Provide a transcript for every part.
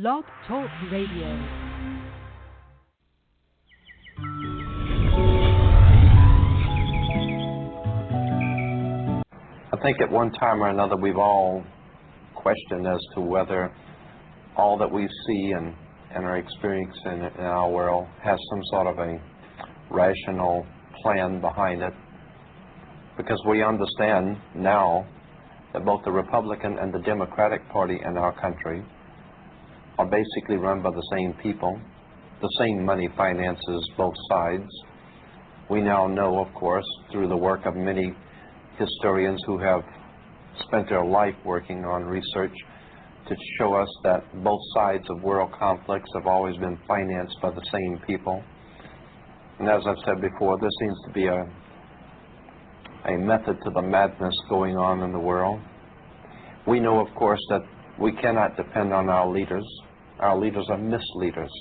Blog Talk Radio. I think at one time or another we've all questioned as to whether all that we see and are experiencing in our world has some sort of a rational plan behind it. Because we understand now that both the Republican and the Democratic Party in our country are basically run by the same people. The same money finances both sides. We now know, of course, through the work of many historians who have spent their life working on research to show us that both sides of world conflicts have always been financed by the same people. And as I've said before, there seems to be a method to the madness going on in the world. We know, of course, that we cannot depend on our leaders. Our leaders are misleaders.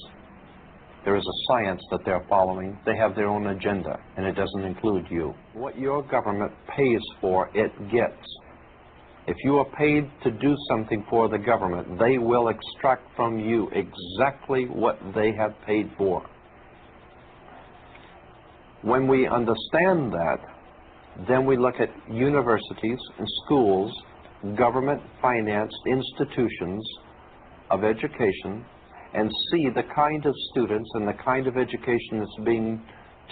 There is a science that they're following. They have their own agenda, and it doesn't include you. What your government pays for, it gets. If you are paid to do something for the government, they will extract from you exactly what they have paid for. When we understand that, then we look at universities and schools, government-financed institutions of education, and see the kind of students and the kind of education that's being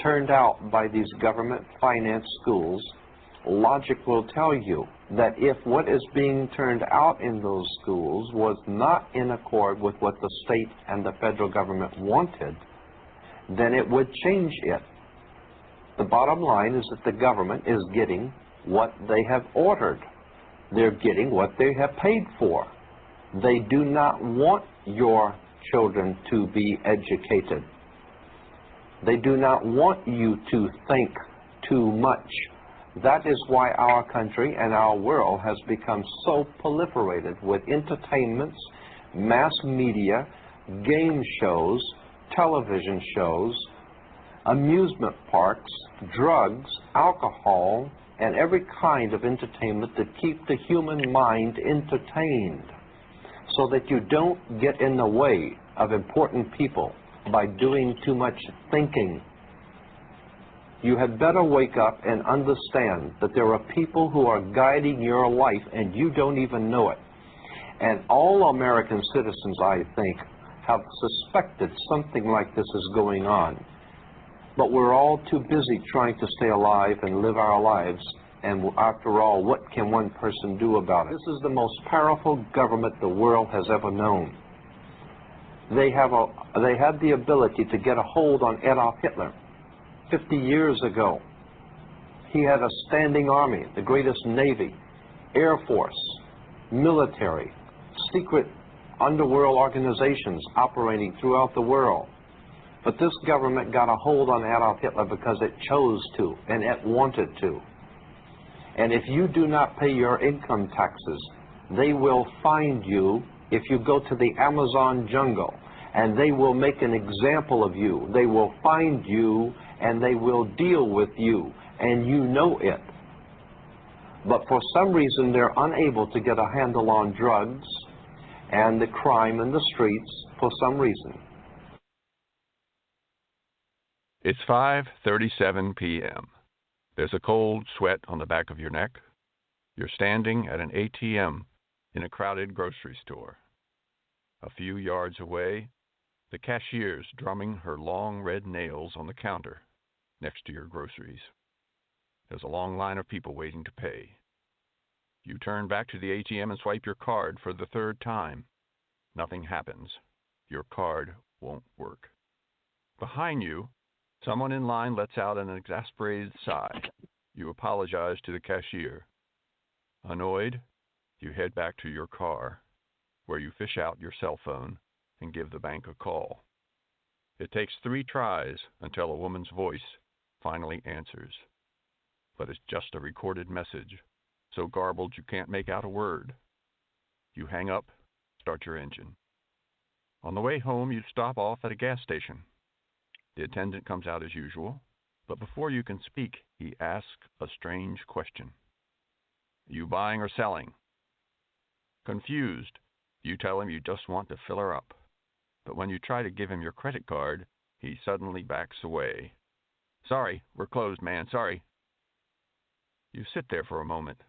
turned out by these government-financed schools. Logic will tell you that if what is being turned out in those schools was not in accord with what the state and the federal government wanted, then it would change it. The bottom line is that the government is getting what they have ordered. They're getting what they have paid for. They do not want your children to be educated. They do not want you to think too much. That is why our country and our world has become so proliferated with entertainments, mass media, game shows, television shows, amusement parks, drugs, alcohol, and every kind of entertainment that keep the human mind entertained, so that you don't get in the way of important people by doing too much thinking. You had better wake up and understand that there are people who are guiding your life and you don't even know it. And all American citizens, I think, have suspected something like this is going on. But we're all too busy trying to stay alive and live our lives. And after all, what can one person do about it? This is the most powerful government the world has ever known. They had the ability to get a hold on Adolf Hitler 50 years ago. He had a standing army, the greatest navy, air force, military, secret underworld organizations operating throughout the world. But this government got a hold on Adolf Hitler because it chose to and it wanted to. And if you do not pay your income taxes, they will find you if you go to the Amazon jungle, and they will make an example of you. They will find you and they will deal with you, and you know it. But for some reason, they're unable to get a handle on drugs and the crime in the streets for some reason. It's 5:37 p.m. There's a cold sweat on the back of your neck. You're standing at an ATM in a crowded grocery store. A few yards away, the cashier's drumming her long red nails on the counter next to your groceries. There's a long line of people waiting to pay. You turn back to the ATM and swipe your card for the third time. Nothing happens. Your card won't work. Behind you, someone in line lets out an exasperated sigh. You apologize to the cashier. Annoyed, you head back to your car, where you fish out your cell phone and give the bank a call. It takes 3 tries until a woman's voice finally answers. But it's just a recorded message, so garbled you can't make out a word. You hang up, start your engine. On the way home, you stop off at a gas station. The attendant comes out as usual, but before you can speak, he asks a strange question. You buying or selling? Confused, You tell him you just want to fill her up. But when you try to give him your credit card, he suddenly backs away. Sorry, we're closed, man, sorry. You sit there for a moment,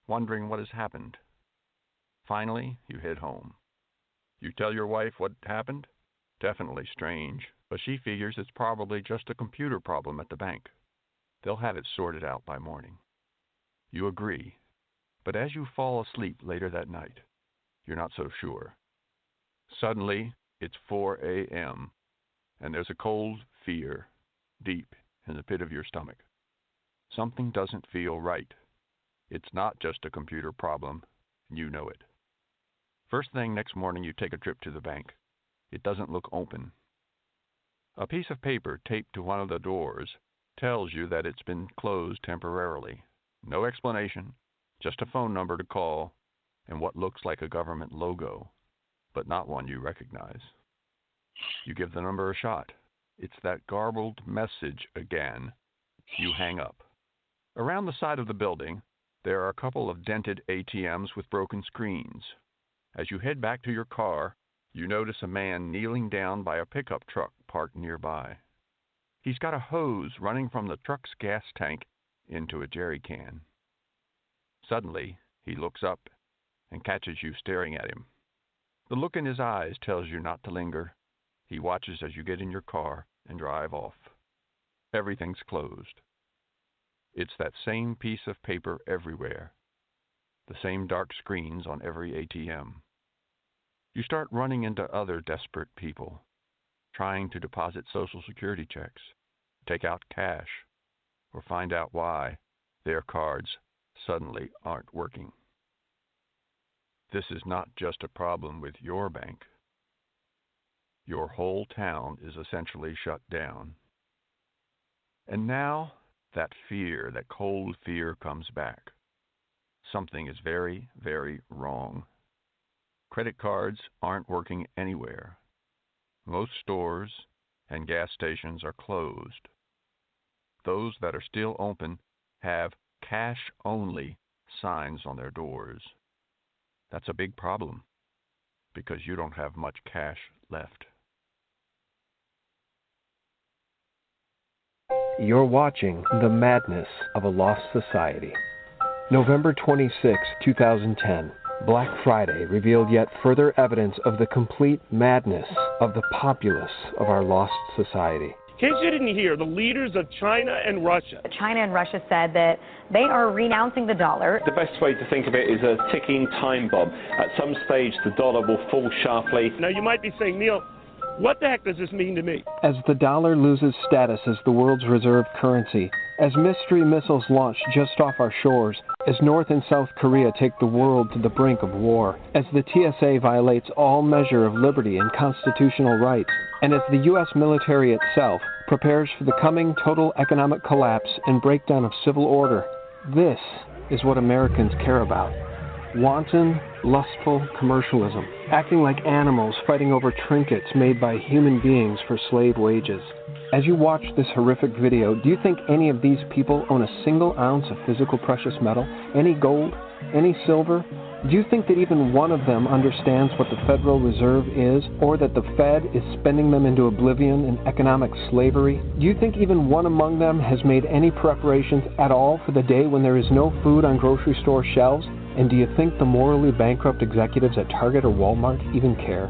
wondering what has happened. Finally, you head home. You tell your wife what happened? Definitely strange, but she figures it's probably just a computer problem at the bank. They'll have it sorted out by morning. You agree, but as you fall asleep later that night, you're not so sure. Suddenly, it's 4 a.m., and there's a cold fear deep in the pit of your stomach. Something doesn't feel right. It's not just a computer problem, and you know it. First thing next morning, you take a trip to the bank. It doesn't look open. A piece of paper taped to one of the doors tells you that it's been closed temporarily. No explanation, just a phone number to call and what looks like a government logo, but not one you recognize. You give the number a shot. It's that garbled message again. You hang up. Around the side of the building, there are a couple of dented ATMs with broken screens. As you head back to your car, you notice a man kneeling down by a pickup truck parked nearby. He's got a hose running from the truck's gas tank into a jerry can. Suddenly, he looks up and catches you staring at him. The look in his eyes tells you not to linger. He watches as you get in your car and drive off. Everything's closed. It's that same piece of paper everywhere. The same dark screens on every ATM. You start running into other desperate people, trying to deposit Social Security checks, take out cash, or find out why their cards suddenly aren't working. This is not just a problem with your bank. Your whole town is essentially shut down. And now that fear, that cold fear comes back. Something is very, very wrong. Credit cards aren't working anywhere. Most stores and gas stations are closed. Those that are still open have cash-only signs on their doors. That's a big problem because you don't have much cash left. You're watching The Madness of a Lost Society. November 26, 2010, Black Friday revealed yet further evidence of the complete madness of the populace of our lost society. In case you didn't hear, the leaders of China and Russia. China and Russia said that they are renouncing the dollar. The best way to think of it is a ticking time bomb. At some stage, the dollar will fall sharply. Now, you might be saying, Neil, what the heck does this mean to me? As the dollar loses status as the world's reserve currency, as mystery missiles launch just off our shores, as North and South Korea take the world to the brink of war, as the TSA violates all measure of liberty and constitutional rights, and as the U.S. military itself prepares for the coming total economic collapse and breakdown of civil order, this is what Americans care about. Wanton, lustful commercialism, acting like animals fighting over trinkets made by human beings for slave wages. As you watch this horrific video, do you think any of these people own a single ounce of physical precious metal? Any gold? Any silver? Do you think that even one of them understands what the Federal Reserve is, or that the Fed is spending them into oblivion in economic slavery? Do you think even one among them has made any preparations at all for the day when there is no food on grocery store shelves? And do you think the morally bankrupt executives at Target or Walmart even care?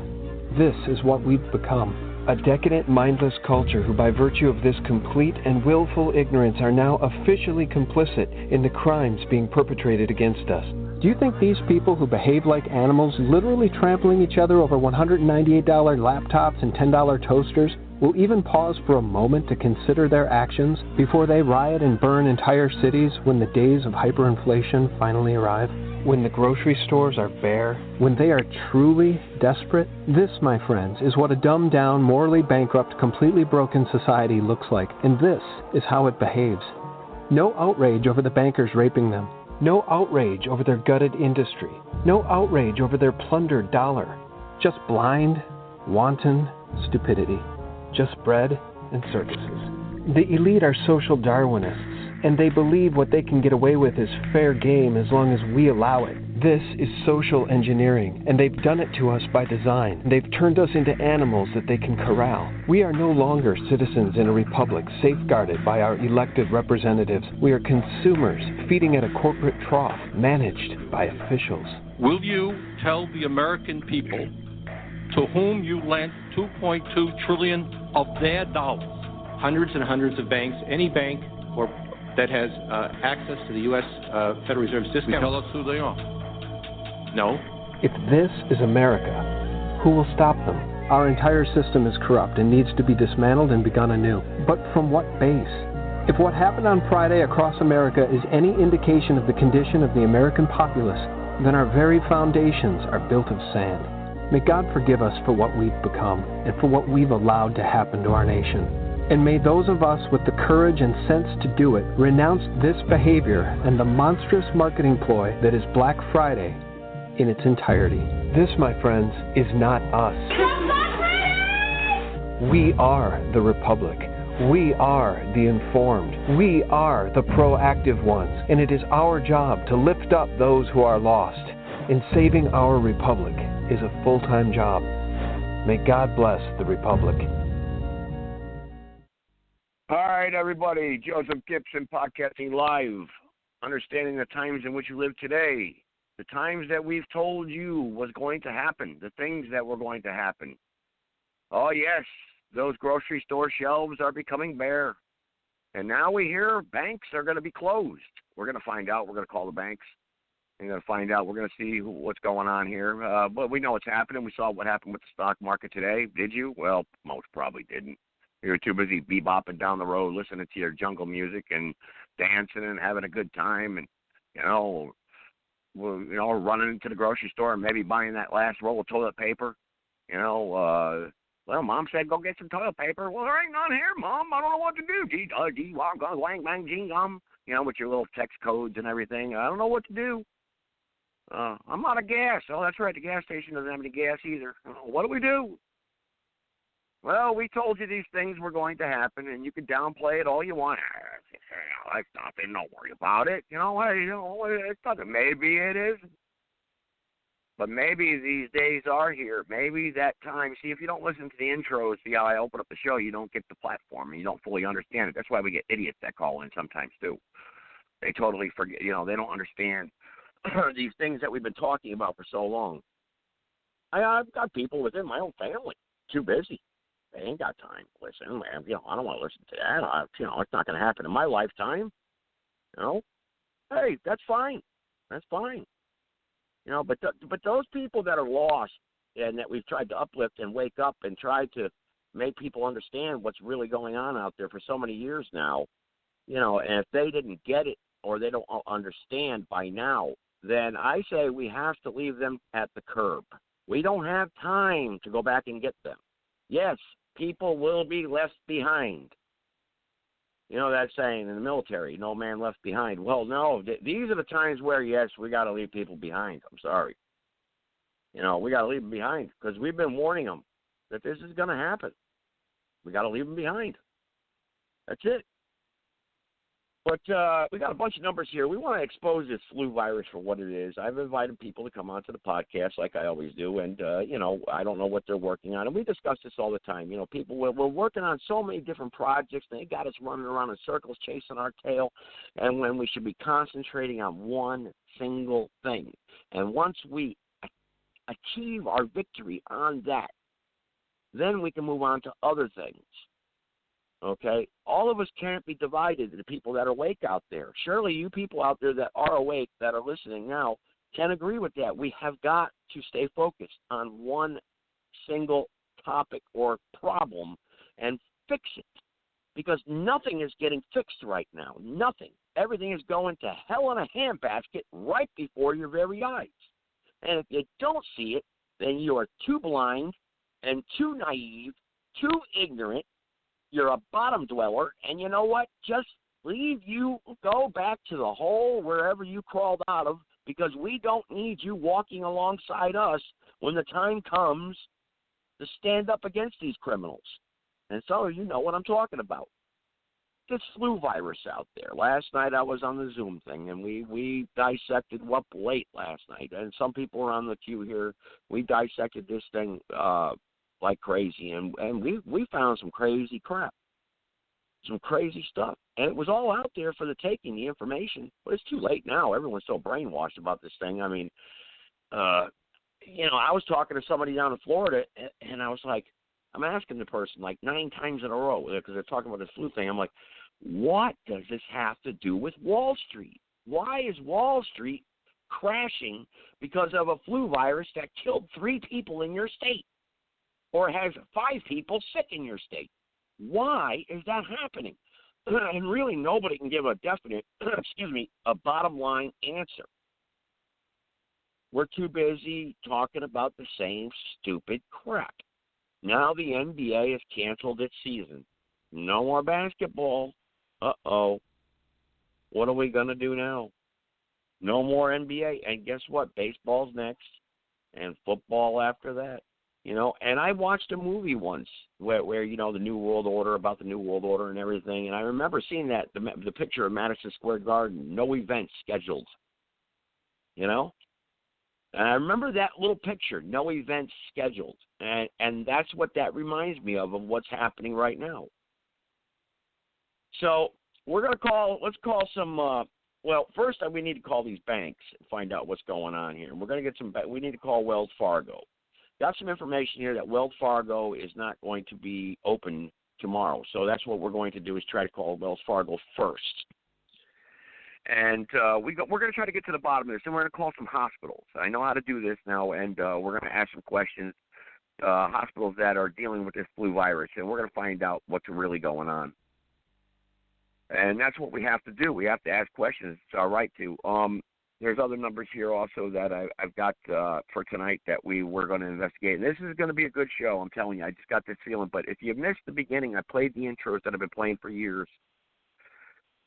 This is what we've become. A decadent, mindless culture who, by virtue of this complete and willful ignorance, are now officially complicit in the crimes being perpetrated against us. Do you think these people who behave like animals, literally trampling each other over $198 laptops and $10 toasters, will even pause for a moment to consider their actions before they riot and burn entire cities when the days of hyperinflation finally arrive? When the grocery stores are bare? When they are truly desperate? This, my friends, is what a dumbed-down, morally bankrupt, completely broken society looks like, and this is how it behaves. No outrage over the bankers raping them. No outrage over their gutted industry. No outrage over their plundered dollar. Just blind, wanton stupidity. Just bread and circuses. The elite are social Darwinists. and they believe what they can get away with is fair game as long as we allow it. This is social engineering, and they've done it to us by design. They've turned us into animals that they can corral. We are no longer citizens in a republic safeguarded by our elected representatives. We are consumers feeding at a corporate trough managed by officials. Will you tell the American people to whom you lent $2.2 trillion of their dollars? Hundreds and hundreds of banks, any bank or that has access to the U.S. Federal Reserve system. Tell us who they are. No. If this is America, who will stop them? Our entire system is corrupt and needs to be dismantled and begun anew. But from what base? If what happened on Friday across America is any indication of the condition of the American populace, then our very foundations are built of sand. May God forgive us for what we've become and for what we've allowed to happen to our nation. And may those of us with the courage and sense to do it renounce this behavior and the monstrous marketing ploy that is Black Friday in its entirety. This, my friends, is not us. We are the Republic. We are the informed. We are the proactive ones. And it is our job to lift up those who are lost. And saving our Republic is a full-time job. May God bless the Republic. All right, everybody. Joseph Gibson podcasting live. Understanding the times in which you live today. The times that we've told you was going to happen. The things that were going to happen. Oh, yes. Those grocery store shelves are becoming bare. And now we hear banks are going to be closed. We're going to find out. We're going to call the banks. We're going to find out. We're going to see what's going on here. But we know what's happening. We saw what happened with the stock market today. Did you? Well, most probably didn't. You were too busy bebopping down the road, listening to your jungle music and dancing and having a good time and, running into the grocery store and maybe buying that last roll of toilet paper. Well, Mom said, go get some toilet paper. Well, there ain't none here, Mom. I don't know what to do. Wang, bang, jing, with your little text codes and everything. I don't know what to do. I'm out of gas. Oh, that's right. The gas station doesn't have any gas either. What do we do? Well, we told you these things were going to happen, and you can downplay it all you want. That's nothing. Don't worry about it. It's nothing. Maybe it is. But maybe these days are here. Maybe that time. See, if you don't listen to the intros, see how I open up the show, you don't get the platform, and you don't fully understand it. That's why we get idiots that call in sometimes, too. They totally forget. They don't understand these things that we've been talking about for so long. I've got people within my own family too busy. They ain't got time to listen. Man, I don't want to listen to that. It's not going to happen in my lifetime. Hey, that's fine. That's fine. But those people that are lost and that we've tried to uplift and wake up and try to make people understand what's really going on out there for so many years now, and if they didn't get it or they don't understand by now, then I say we have to leave them at the curb. We don't have time to go back and get them. Yes, people will be left behind. That saying in the military, no man left behind. Well, no, these are the times where, yes, we got to leave people behind. I'm sorry. We got to leave them behind because we've been warning them that this is going to happen. We got to leave them behind. That's it. But we got a bunch of numbers here. We want to expose this flu virus for what it is. I've invited people to come onto the podcast like I always do, and, I don't know what they're working on. And we discuss this all the time. People, we're working on so many different projects, and they got us running around in circles chasing our tail, and when we should be concentrating on one single thing. And once we achieve our victory on that, then we can move on to other things. Okay? All of us can't be divided, the people that are awake out there. Surely you people out there that are awake, that are listening now, can agree with that. We have got to stay focused on one single topic or problem and fix it. Because nothing is getting fixed right now. Nothing. Everything is going to hell in a handbasket right before your very eyes. And if you don't see it, then you are too blind and too naive, too ignorant. You're a bottom dweller, and you know what? Just go back to the hole wherever you crawled out of, because we don't need you walking alongside us when the time comes to stand up against these criminals. And some of you know what I'm talking about. this flu virus out there. Last night I was on the Zoom thing, and we dissected up late last night. And some people were on the queue here. We dissected this thing like crazy, and we found some crazy crap, some crazy stuff. And it was all out there for the taking, the information. But it's too late now. Everyone's so brainwashed about this thing. I mean, I was talking to somebody down in Florida, and I was like, I'm asking the person like 9 times in a row because they're talking about this flu thing. I'm like, what does this have to do with Wall Street? Why is Wall Street crashing because of a flu virus that killed 3 people in your state or has 5 people sick in your state? Why is that happening? And really nobody can give a definite, a bottom line answer. We're too busy talking about the same stupid crap. Now the NBA has canceled its season. No more basketball. Uh-oh. What are we going to do now? No more NBA. And guess what? Baseball's next and football after that. And I watched a movie once where the New World Order, about the New World Order and everything. And I remember seeing that, the picture of Madison Square Garden, no events scheduled. And I remember that little picture, no events scheduled. And that's what that reminds me of what's happening right now. So we're going to let's call some, first we need to call these banks and find out what's going on here. We're going to we need to call Wells Fargo. Got some information here that Wells Fargo is not going to be open tomorrow. So that's what we're going to do is try to call Wells Fargo first. And we're going to try to get to the bottom of this, and we're going to call some hospitals. I know how to do this now, and we're going to ask some questions, hospitals that are dealing with this flu virus, and we're going to find out what's really going on. And that's what we have to do. We have to ask questions. It's our right to. There's other numbers here also that I've got for tonight that we're going to investigate. And this is going to be a good show, I'm telling you. I just got this feeling. But if you missed the beginning, I played the intros that I've been playing for years.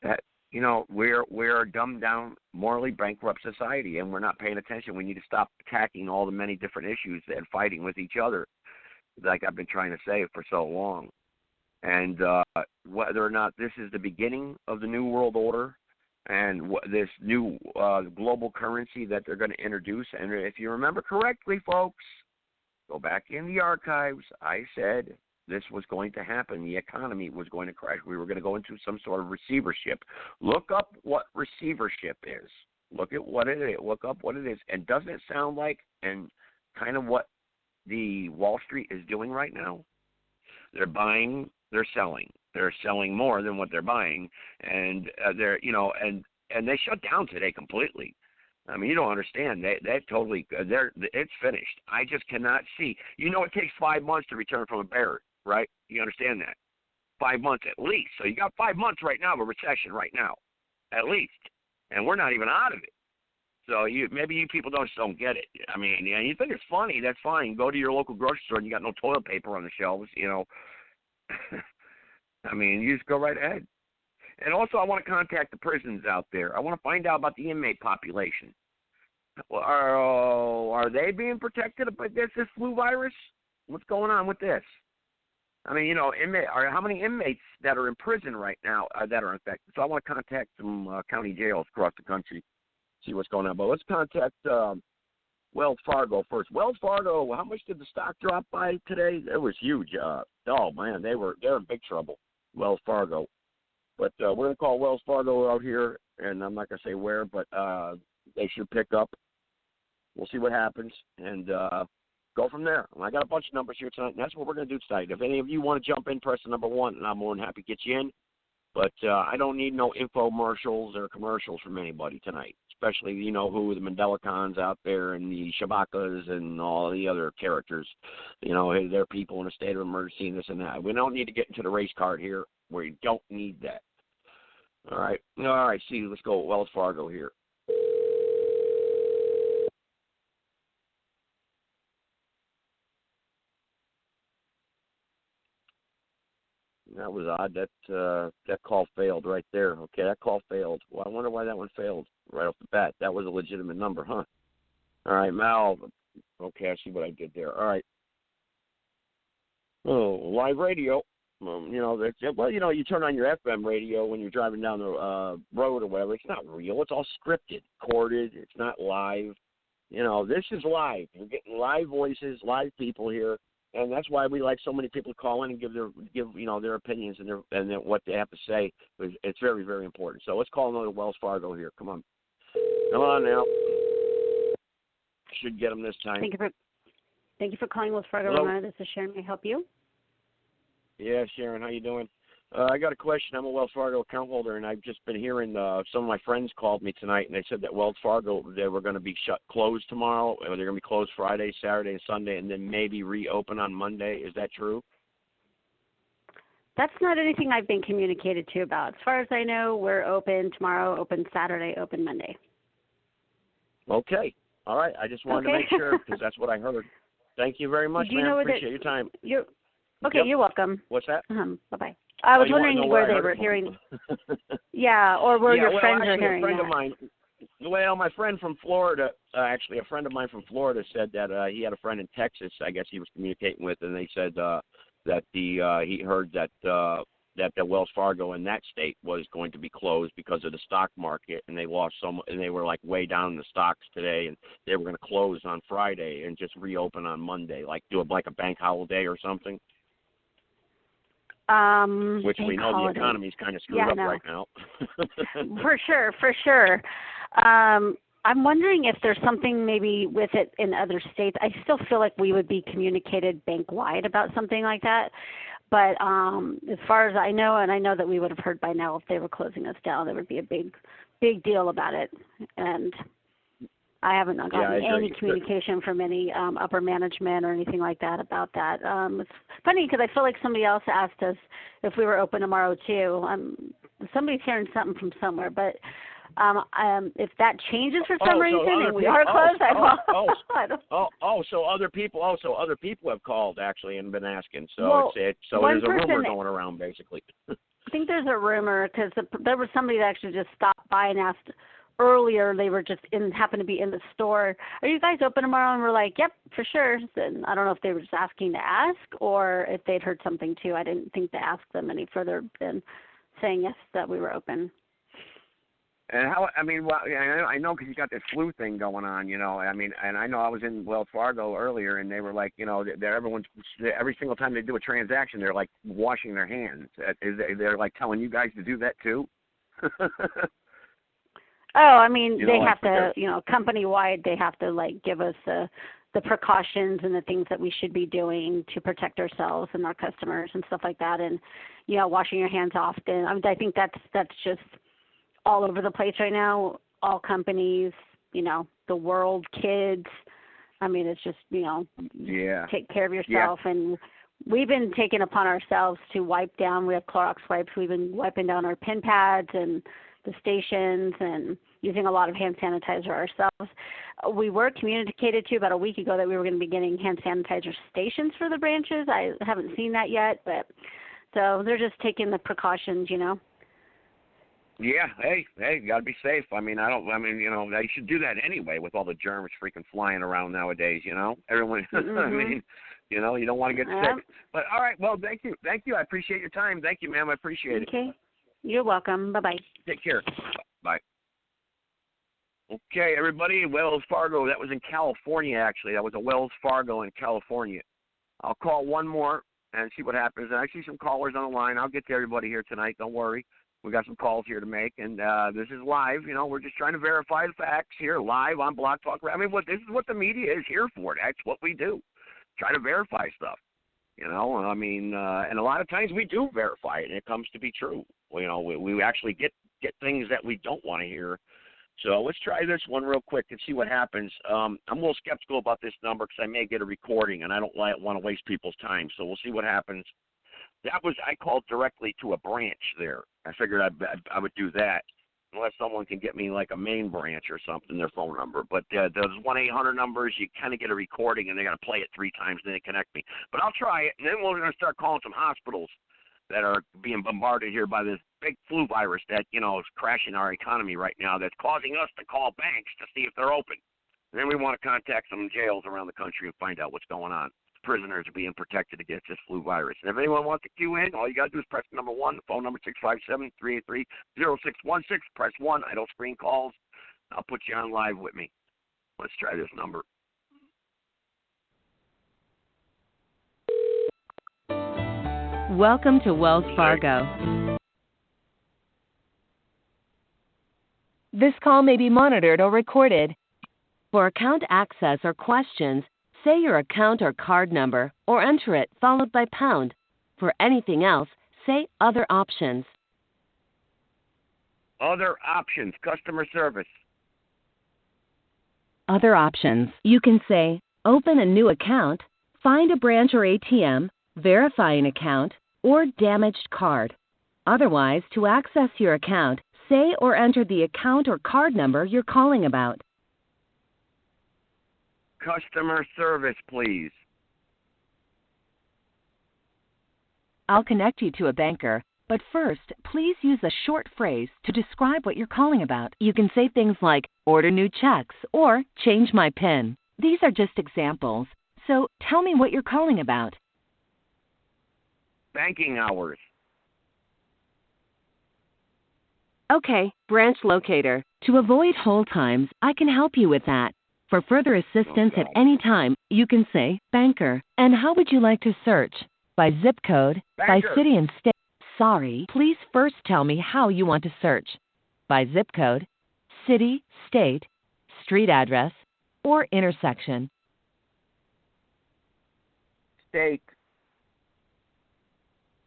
That we're a dumbed down, morally bankrupt society, and we're not paying attention. We need to stop attacking all the many different issues and fighting with each other, like I've been trying to say for so long. And whether or not this is the beginning of the New World Order and this new global currency that they're going to introduce. And if you remember correctly, folks, go back in the archives. I said this was going to happen. The economy was going to crash. We were going to go into some sort of receivership. Look up what receivership is. Look at what it is. Look up what it is. And doesn't it sound like and kind of what the Wall Street is doing right now? They're buying, they're selling. They're selling more than what they're buying, and and they shut down today completely. I mean, you don't understand. It's finished. I just cannot see. It takes 5 months to return from a bear, right? You understand that? 5 months at least. So you got 5 months right now of a recession right now, at least, and we're not even out of it. So maybe you people don't get it. I mean, you think it's funny? That's fine. Go to your local grocery store and you got no toilet paper on the shelves. I mean, you just go right ahead. And also, I want to contact the prisons out there. I want to find out about the inmate population. Are they being protected by this flu virus? What's going on with this? I mean, how many inmates that are in prison right now that are infected? So I want to contact some county jails across the country, see what's going on. But let's contact Wells Fargo first. Wells Fargo, how much did the stock drop by today? It was huge. Man, they're in big trouble. Wells Fargo. But we're going to call Wells Fargo out here, and I'm not going to say where, but they should pick up. We'll see what happens, and go from there. I got a bunch of numbers here tonight, and that's what we're going to do tonight. If any of you want to jump in, press the number 1, and I'm more than happy to get you in. But I don't need no infomercials or commercials from anybody tonight, especially, the Mandelicons out there and the Shabakas and all the other characters. They're people in a state of emergency and this and that. We don't need to get into the race card here. We don't need that. All right. See, let's go with Wells Fargo here. That was odd. That call failed right there. Okay, that call failed. Well, I wonder why that one failed right off the bat. That was a legitimate number, huh? All right, Mal. Okay, I see what I did there. All right. Oh, live radio. You turn on your FM radio when you're driving down the road or whatever. It's not real. It's all scripted, recorded. It's not live. This is live. We're getting live voices, live people here, and that's why we like so many people to call in and give their opinions and what they have to say. It's very, very important. So let's call another Wells Fargo here. Come on now. Should get them this time. Thank you for calling Wells Fargo. Hello? This is Sharon. May I help you? Yeah, Sharon, how you doing? I got a question. I'm a Wells Fargo account holder, and I've just been hearing some of my friends called me tonight, and they said that Wells Fargo, they were going to be closed tomorrow, or they're going to be closed Friday, Saturday, and Sunday, and then maybe reopen on Monday. Is that true? That's not anything I've been communicated to about. As far as I know, we're open tomorrow, open Saturday, open Monday. Okay. All right. I just wanted to make sure because that's what I heard. Thank you very much, man. Appreciate your time. You're welcome. What's that? Bye-bye. I was wondering where they were hearing. Yeah, or where your friends are hearing a friend that. of mine. Well, my friend from Florida, actually, a friend of mine from Florida said that he had a friend in Texas. I guess he was communicating with, and they said that he heard that the Wells Fargo in that state was going to be closed because of the stock market, and they lost and they were like way down in the stocks today, and they were going to close on Friday and just reopen on Monday, like do a bank holiday or something. Which we know the economy's kind of screwed up right now. For sure. I'm wondering if there's something maybe with it in other states. I still feel like we would be communicated bank-wide about something like that. But as far as I know, and I know that we would have heard by now if they were closing us down, there would be a big deal about it. And I haven't gotten any communication from any upper management or anything like that about that. It's funny because I feel like somebody else asked us if we were open tomorrow too. Somebody's hearing something from somewhere, but if that changes for some reason and we are closed, so other people have called actually and been asking. So there's a rumor going around basically. I think there's a rumor because there was somebody that actually just stopped by and asked earlier. They were just happened to be in the store. Are you guys open tomorrow? And we're like, yep, for sure. And I don't know if they were just asking to ask or if they'd heard something too. I didn't think to ask them any further than saying yes that we were open. And I know because you got this flu thing going on, and I know I was in Wells Fargo earlier, and they were like, every single time they do a transaction, they're like washing their hands. They're like telling you guys to do that too. They have to, company-wide, they have to give us the precautions and the things that we should be doing to protect ourselves and our customers and stuff like that. And, washing your hands often. I think that's just all over the place right now. All companies, the world, kids. It's just, take care of yourself. Yeah. And we've been taking upon ourselves to wipe down. We have Clorox wipes. We've been wiping down our pin pads and the stations and using a lot of hand sanitizer ourselves. We were communicated to about a week ago that we were going to be getting hand sanitizer stations for the branches. I haven't seen that yet, but so they're just taking the precautions, Yeah, hey, you got to be safe. They should do that anyway with all the germs freaking flying around nowadays, Everyone, Mm-hmm. you don't want to get sick. But all right, well, thank you. I appreciate your time. Thank you, ma'am. I appreciate it. Okay. You're welcome. Bye-bye. Take care. Bye. Okay, everybody, Wells Fargo. That was in California, actually. That was a Wells Fargo in California. I'll call one more and see what happens. And I see some callers on the line. I'll get to everybody here tonight. Don't worry. We got some calls here to make, and this is live. We're just trying to verify the facts here live on Blog Talk. This is what the media is here for. That's what we do. Try to verify stuff. And a lot of times we do verify it, and it comes to be true. We actually get things that we don't want to hear. So let's try this one real quick and see what happens. I'm a little skeptical about this number because I may get a recording, and I don't want to waste people's time. So we'll see what happens. I called directly to a branch there. I figured I would do that unless someone can get me like a main branch or something, their phone number. But those 1-800 numbers, you kind of get a recording, and they got to play it 3 times, and then they connect me. But I'll try it, and then we're going to start calling some hospitals that are being bombarded here by this big flu virus that, is crashing our economy right now that's causing us to call banks to see if they're open. And then we want to contact some jails around the country and find out what's going on. prisoners are being protected against this flu virus. And if anyone wants to queue in, all you got to do is press number 1, phone number 657-383-0616. Press 1. I don't screen calls. I'll put you on live with me. Let's try this number. Welcome to Wells Fargo. This call may be monitored or recorded. For account access or questions, say your account or card number or enter it followed by pound. For anything else, say other options. Other options, customer service. Other options. You can say open a new account, find a branch or ATM, verify an account, or damaged card. Otherwise, to access your account, say or enter the account or card number you're calling about. Customer service, please. I'll connect you to a banker, but first, please use a short phrase to describe what you're calling about. You can say things like, order new checks, or change my PIN. These are just examples, so tell me what you're calling about. Banking hours. Okay, branch locator. To avoid hold times, I can help you with that. For further assistance at any time, you can say banker. And how would you like to search? By zip code, Banker. by city and state. Sorry, please first tell me how you want to search. By zip code, city, state, street address, or intersection. State.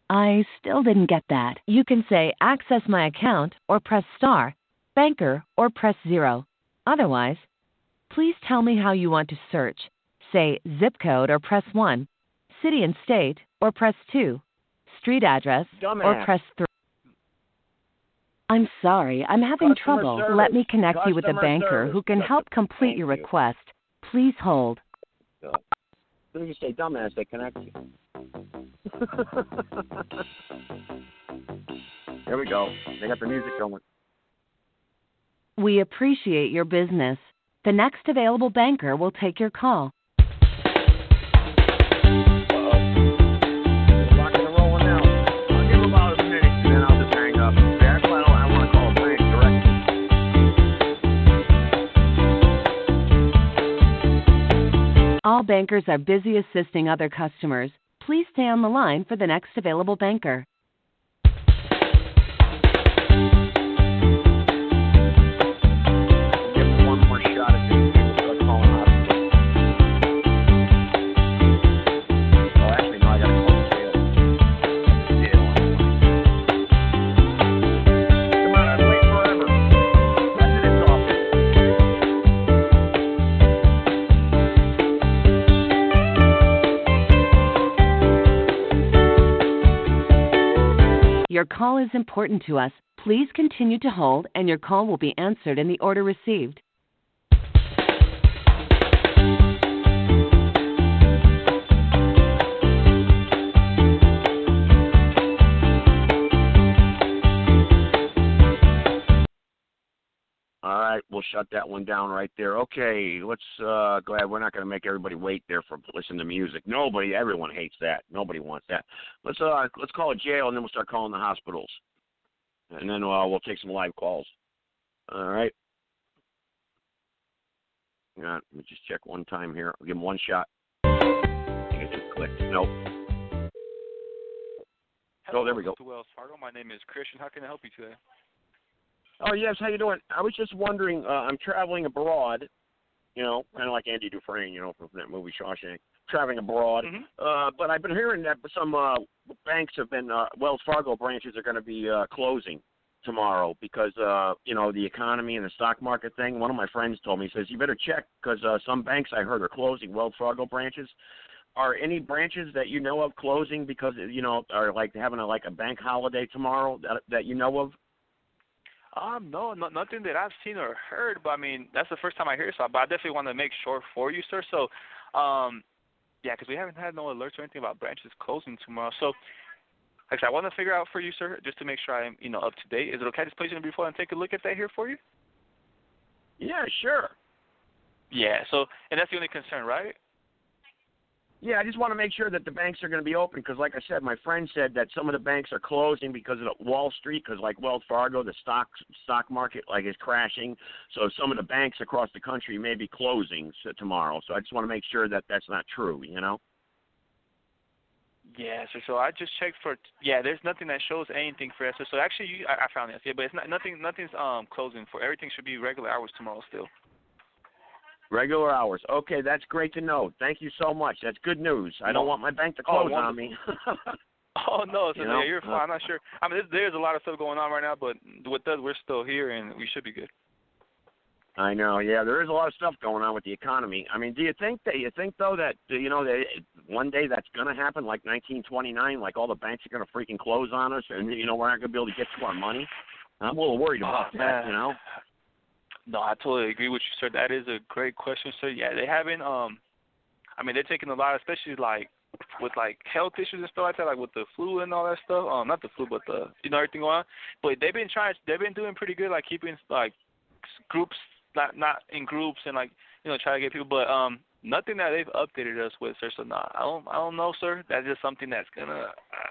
I still didn't get that. You can say access my account or press star, banker or press 0. Otherwise, please tell me how you want to search. Say zip code or press 1, city and state or press 2, street address or press 3. I'm sorry, I'm having trouble. service. Let me connect you with a Customer banker service. who can help complete Thank your you. request. Please hold. As soon as you say dumbass, they connect you. There we go. They got the music going. We appreciate your business. The next available banker will take your call. Rocking and rolling now. I'll give them about a minute and then I'll just hang up. That's why I want to call a bank directly. All bankers are busy assisting other customers. Please stay on the line for the next available banker. Give them one more shot at this. Start calling hospitals. Oh, actually, no, I got to call the jail. Come on, I've waited forever. President's office. Your call is important to us. Please continue to hold, and your call will be answered in the order received. All right, we'll shut that one down right there. Okay, let's go ahead. We're not going to make everybody wait there for listening to music. Everyone hates that. Nobody wants that. Let's call a jail, and then we'll start calling the hospitals. And then we'll take some live calls. All right. Let me just check one time here. I'll give them one shot. I think it just clicked. Nope. Hello, Oh, there we go. To Wells Fargo. My name is Christian. How can I help you today? Oh, yes. How you doing? I was just wondering, I'm traveling abroad, kind of like Andy Dufresne, from that movie Shawshank, traveling abroad. Mm-hmm. But I've been hearing that some banks have been, Wells Fargo branches are going to be closing tomorrow because, the economy and the stock market thing. One of my friends told me, he says, you better check because some banks I heard are closing, Wells Fargo branches. Are any branches that you know of closing because, are like having a bank holiday tomorrow that you know of? No, nothing that I've seen or heard, but I mean, that's the first time I hear so, but I definitely want to make sure for you, sir. So, yeah, because we haven't had no alerts or anything about branches closing tomorrow. So, like I said, I want to figure out for you, sir, just to make sure I'm, up to date. Is it okay to just place you in before and take a look at that here for you? Yeah, sure. Yeah, so, and that's the only concern, right? Yeah, I just want to make sure that the banks are going to be open because, like I said, my friend said that some of the banks are closing because of Wall Street, because like Wells Fargo, the stock market is crashing. So some of the banks across the country may be closing tomorrow. So I just want to make sure that that's not true, you know? Yeah, so I just checked for there's nothing that shows anything for that. So actually, I found this. Yeah, but it's not nothing's closing for everything. Should be regular hours tomorrow still. Regular hours. Okay, that's great to know. Thank you so much. That's good news. I don't want my bank to close on me. Oh no, so you're fine. I'm not sure. I mean, there's a lot of stuff going on right now, but with us, we're still here and we should be good. I know. Yeah, there is a lot of stuff going on with the economy. I mean, do you think though that that one day that's going to happen, like 1929, like all the banks are going to freaking close on us, and we're not going to be able to get to our money? I'm a little worried about that. No, I totally agree with you, sir. That is a great question, sir. Yeah, they haven't. I mean, they're taking a lot, especially like with like health issues and stuff like that, like with the flu and all that stuff. Not the flu, but the everything going on. But they've been doing pretty good, like keeping like groups. Not in groups and like try to get people, but nothing that they've updated us with, sir. So I don't know, sir. That's just something that's gonna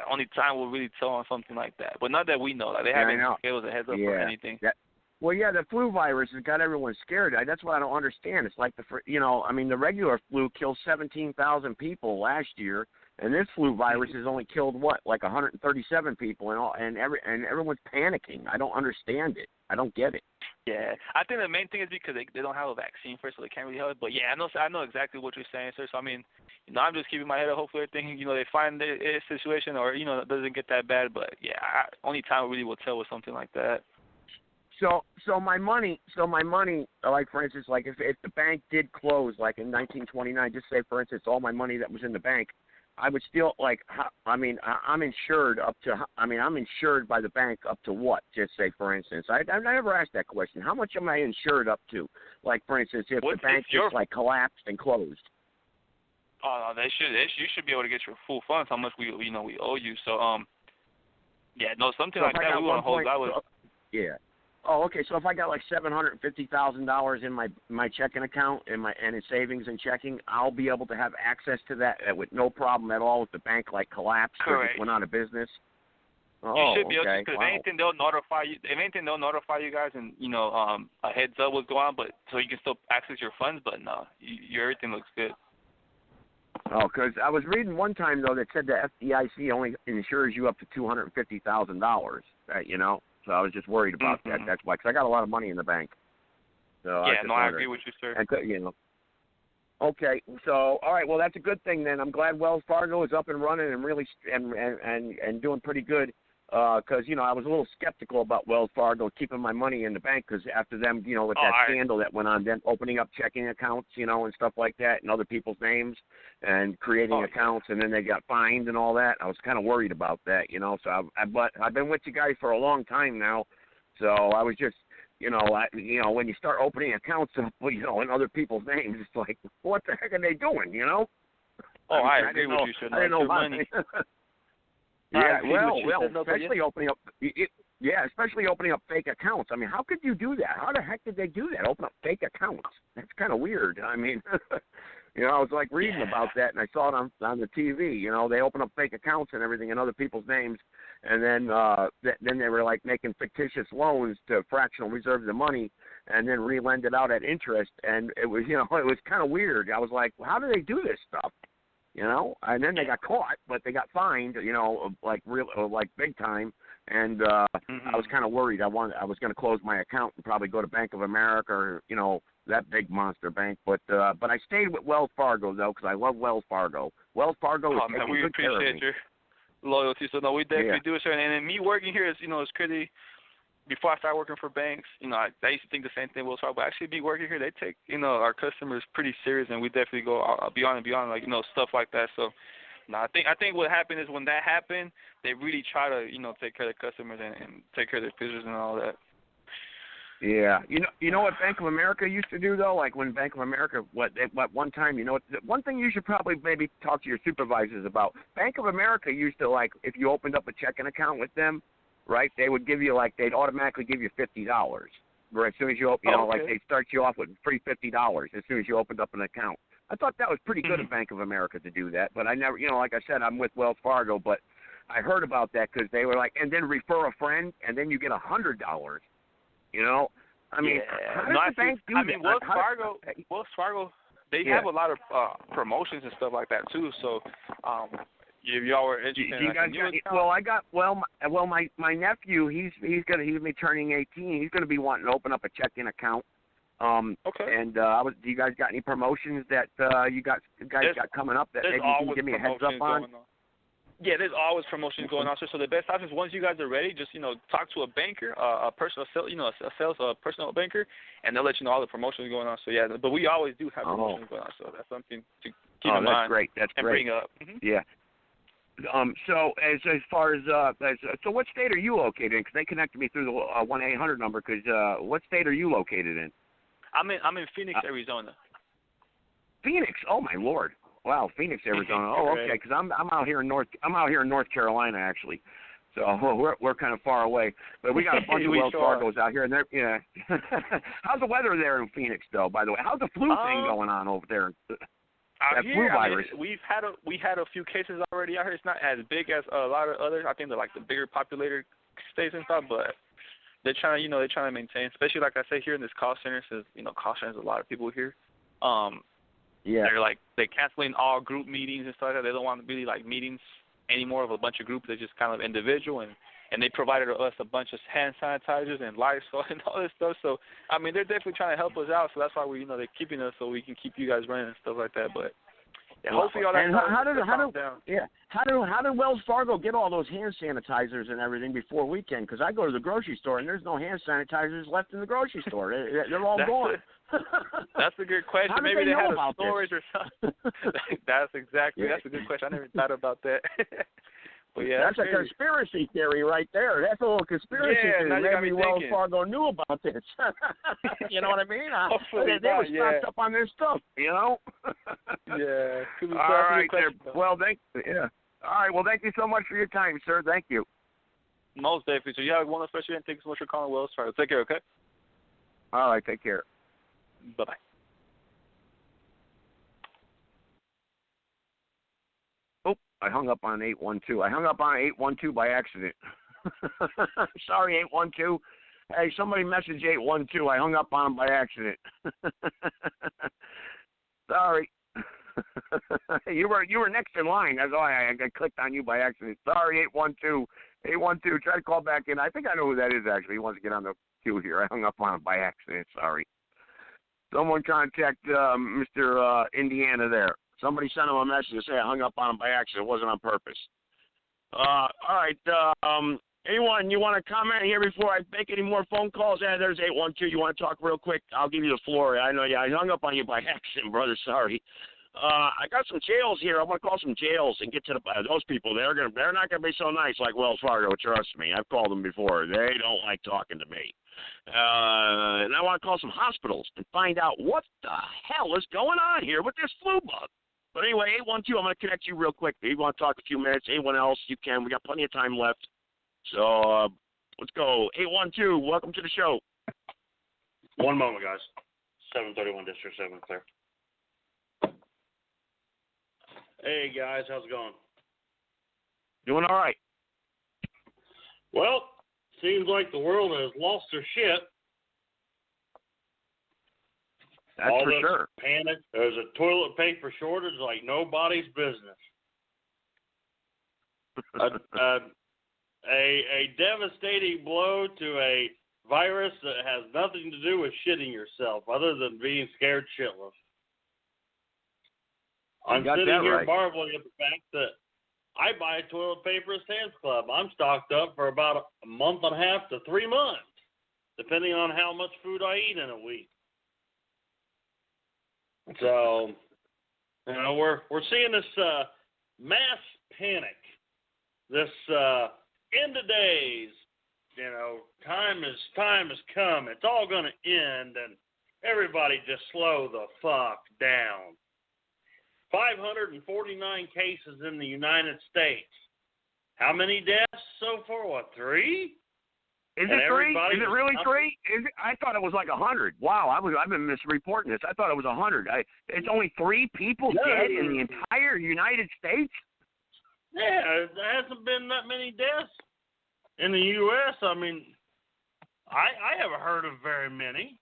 only time will really tell on something like that. But not that we know. Like they haven't gave us a heads up or anything. The flu virus has got everyone scared. That's what I don't understand. It's like the regular flu killed 17,000 people last year, and this flu virus has only killed like 137 people, and everyone's panicking. I don't understand it. I don't get it. Yeah, I think the main thing is because they don't have a vaccine first, so they can't really help it. But yeah, I know exactly what you're saying, sir. So I mean, I'm just keeping my head up. Hopefully, everything they find a situation or it doesn't get that bad. But yeah, only time really will tell with something like that. So my money, like for instance, like if the bank did close, like in 1929, just say for instance, all my money that was in the bank, I would still I'm insured I'm insured by the bank up to what? Just say for instance, I never asked that question. How much am I insured up to? Like for instance, if the bank just collapsed and closed. Oh, no, you should be able to get your full funds. How much we owe you. So something like that we want to hold. Yeah. Oh, okay. So if I got like $750,000 in my checking account and in savings and checking, I'll be able to have access to that with no problem at all if the bank collapsed or just went out of business. Oh, you should be able to, because wow. if anything they'll notify you. If anything they'll notify you guys and a heads up what's going on, but so you can still access your funds. But no, everything looks good. Oh, because I was reading one time though that said the FDIC only insures you up to $250,000. So I was just worried about that. That's why, because I got a lot of money in the bank. So I agree with you, sir. Okay, so all right, well that's a good thing then. I'm glad Wells Fargo is up and running and really and doing pretty good. Because I was a little skeptical about Wells Fargo keeping my money in the bank because after them, with that scandal that went on, them opening up checking accounts, and stuff like that, and other people's names, and creating accounts, and then they got fined and all that. I was kind of worried about that, So but I've been with you guys for a long time now, so I was just, when you start opening accounts up, in other people's names, it's like, what the heck are they doing, I agree with you, sir. I didn't know about it. Yeah, especially opening up. Especially opening up fake accounts. I mean, how could you do that? How the heck did they do that? Open up fake accounts? That's kind of weird. I mean, I was like reading about that, and I saw it on the TV. They open up fake accounts and everything in other people's names, and then they were like making fictitious loans to fractional reserve the money, and then re-lend it out at interest. And it was, it was kind of weird. I was like, well, how do they do this stuff? And then they got caught, but they got fined, like big time. And I was kind of worried. I was going to close my account and probably go to Bank of America or, that big monster bank. But I stayed with Wells Fargo though, because I love Wells Fargo. Wells Fargo is taking good care of me. We appreciate your loyalty. So no, we definitely do, sir. And then me working here is, it's crazy. Before I started working for banks, I used to think the same thing Wells Fargo, but actually be working here, they take, our customers pretty serious, and we definitely go beyond and beyond, like, stuff like that. So, no, I think what happened is when that happened, they really try to, take care of their customers and take care of their business and all that. Yeah. You know what Bank of America used to do, though? Like when Bank of America, what one time, one thing you should probably maybe talk to your supervisors about. Bank of America used to, like, if you opened up a checking account with them, right? They would give you they'd automatically give you $50. Right, as soon as you open, like they'd start you off with free $50 as soon as you opened up an account. I thought that was pretty good of Bank of America to do that, but I never, like I said, I'm with Wells Fargo, but I heard about that because they were like, and then refer a friend, and then you get $100. I mean, how does the bank do that? Wells Fargo, they have a lot of promotions and stuff like that too. So, if y'all were interested, my nephew, he's gonna be turning 18. He's gonna be wanting to open up a checking account. Okay. And do you guys got any promotions that you guys got coming up that maybe you can give me a heads up on? Yeah, there's always promotions going on, sir. So the best option is once you guys are ready, just talk to a banker, a personal personal banker, and they'll let you know all the promotions going on. So yeah, but we always do have promotions going on, so that's something to keep in mind. Great. That's and great. Bring up. Yeah. So as far as so what state are you located in? Because they connected me through the 1-800 number. Because what state are you located in? I'm in Phoenix, Arizona. Phoenix. Oh my Lord. Wow, Phoenix, Arizona. Oh, okay. Because I'm out here in North Carolina actually. So we're kind of far away, but we got a bunch of Wells Fargos out here, and they're How's the weather there in Phoenix, though? By the way, how's the flu thing going on over there? That flu virus. We had a few cases already out here. It's not as big as a lot of others. I think they're like the bigger populated states and stuff, but they're trying to maintain, especially like I say here in this call center, since call centers a lot of people here. They're canceling all group meetings and stuff like that. They don't want to be like meetings anymore of a bunch of groups. They're just kind of individual, and they provided us a bunch of hand sanitizers and Lysol and all this stuff. So I mean, they're definitely trying to help us out. So that's why they're keeping us so we can keep you guys running and stuff like that. But yeah, hopefully all that. And how did Wells Fargo get all those hand sanitizers and everything before weekend? Because I go to the grocery store and there's no hand sanitizers left in the grocery store. They're all gone. That's a good question. How Maybe they had know a storage or something. That's a good question. I never thought about that. But yeah, that's a conspiracy theory right there. That's a little conspiracy theory. Maybe Wells Fargo knew about this. You know what I mean? They were stocked up on their stuff. Yeah. All right. Well, thank you so much for your time, sir. Thank you. Most definitely. So you have one especially, and thanks so much for calling Wells Fargo. Take care. Okay. All right. Take care. Bye-bye. Oh, I hung up on 812. I hung up on 812 by accident. Sorry, 812. Hey, somebody messaged 812. I hung up on him by accident. Sorry. You were next in line. That's why I clicked on you by accident. Sorry, 812. 812. Try to call back in. I think I know who that is, actually. He wants to get on the queue here. I hung up on him by accident. Sorry. Someone contact Mr. Indiana there. Somebody sent him a message to say I hung up on him by accident. It wasn't on purpose. All right. Anyone, you want to comment here before I make any more phone calls? Yeah, there's 812. You want to talk real quick? I'll give you the floor. I know. Yeah, I hung up on you by accident, brother. Sorry. I got some jails here. I want to call some jails and get to those people. They're not gonna be so nice like Wells Fargo. Trust me. I've called them before. They don't like talking to me. And I want to call some hospitals and find out what the hell is going on here with this flu bug. But anyway, 812, I'm going to connect you real quick. If you want to talk a few minutes, anyone else, you can. We got plenty of time left. So let's go. 812, welcome to the show. One moment, guys. 731 District 7 clear. Hey, guys, how's it going? Doing all right. Well, seems like the world has lost their shit. That's all for this sure. Panic. There's a toilet paper shortage like nobody's business. A devastating blow to a virus that has nothing to do with shitting yourself other than being scared shitless. I'm sitting here marveling at the fact that I buy toilet paper at Sam's Club. I'm stocked up for about a month and a half to 3 months, depending on how much food I eat in a week. So, we're seeing this mass panic, this end of days. Time has come. It's all going to end, and everybody just slow the fuck down. 549 cases in the United States. How many deaths so far? 3? Is it 3? Is it really 3? I thought it was like 100. Wow, I've been misreporting this. I thought it was 100. It's only 3 people dead in the entire United States? Yeah, there hasn't been that many deaths in the U.S. I mean, I haven't heard of very many.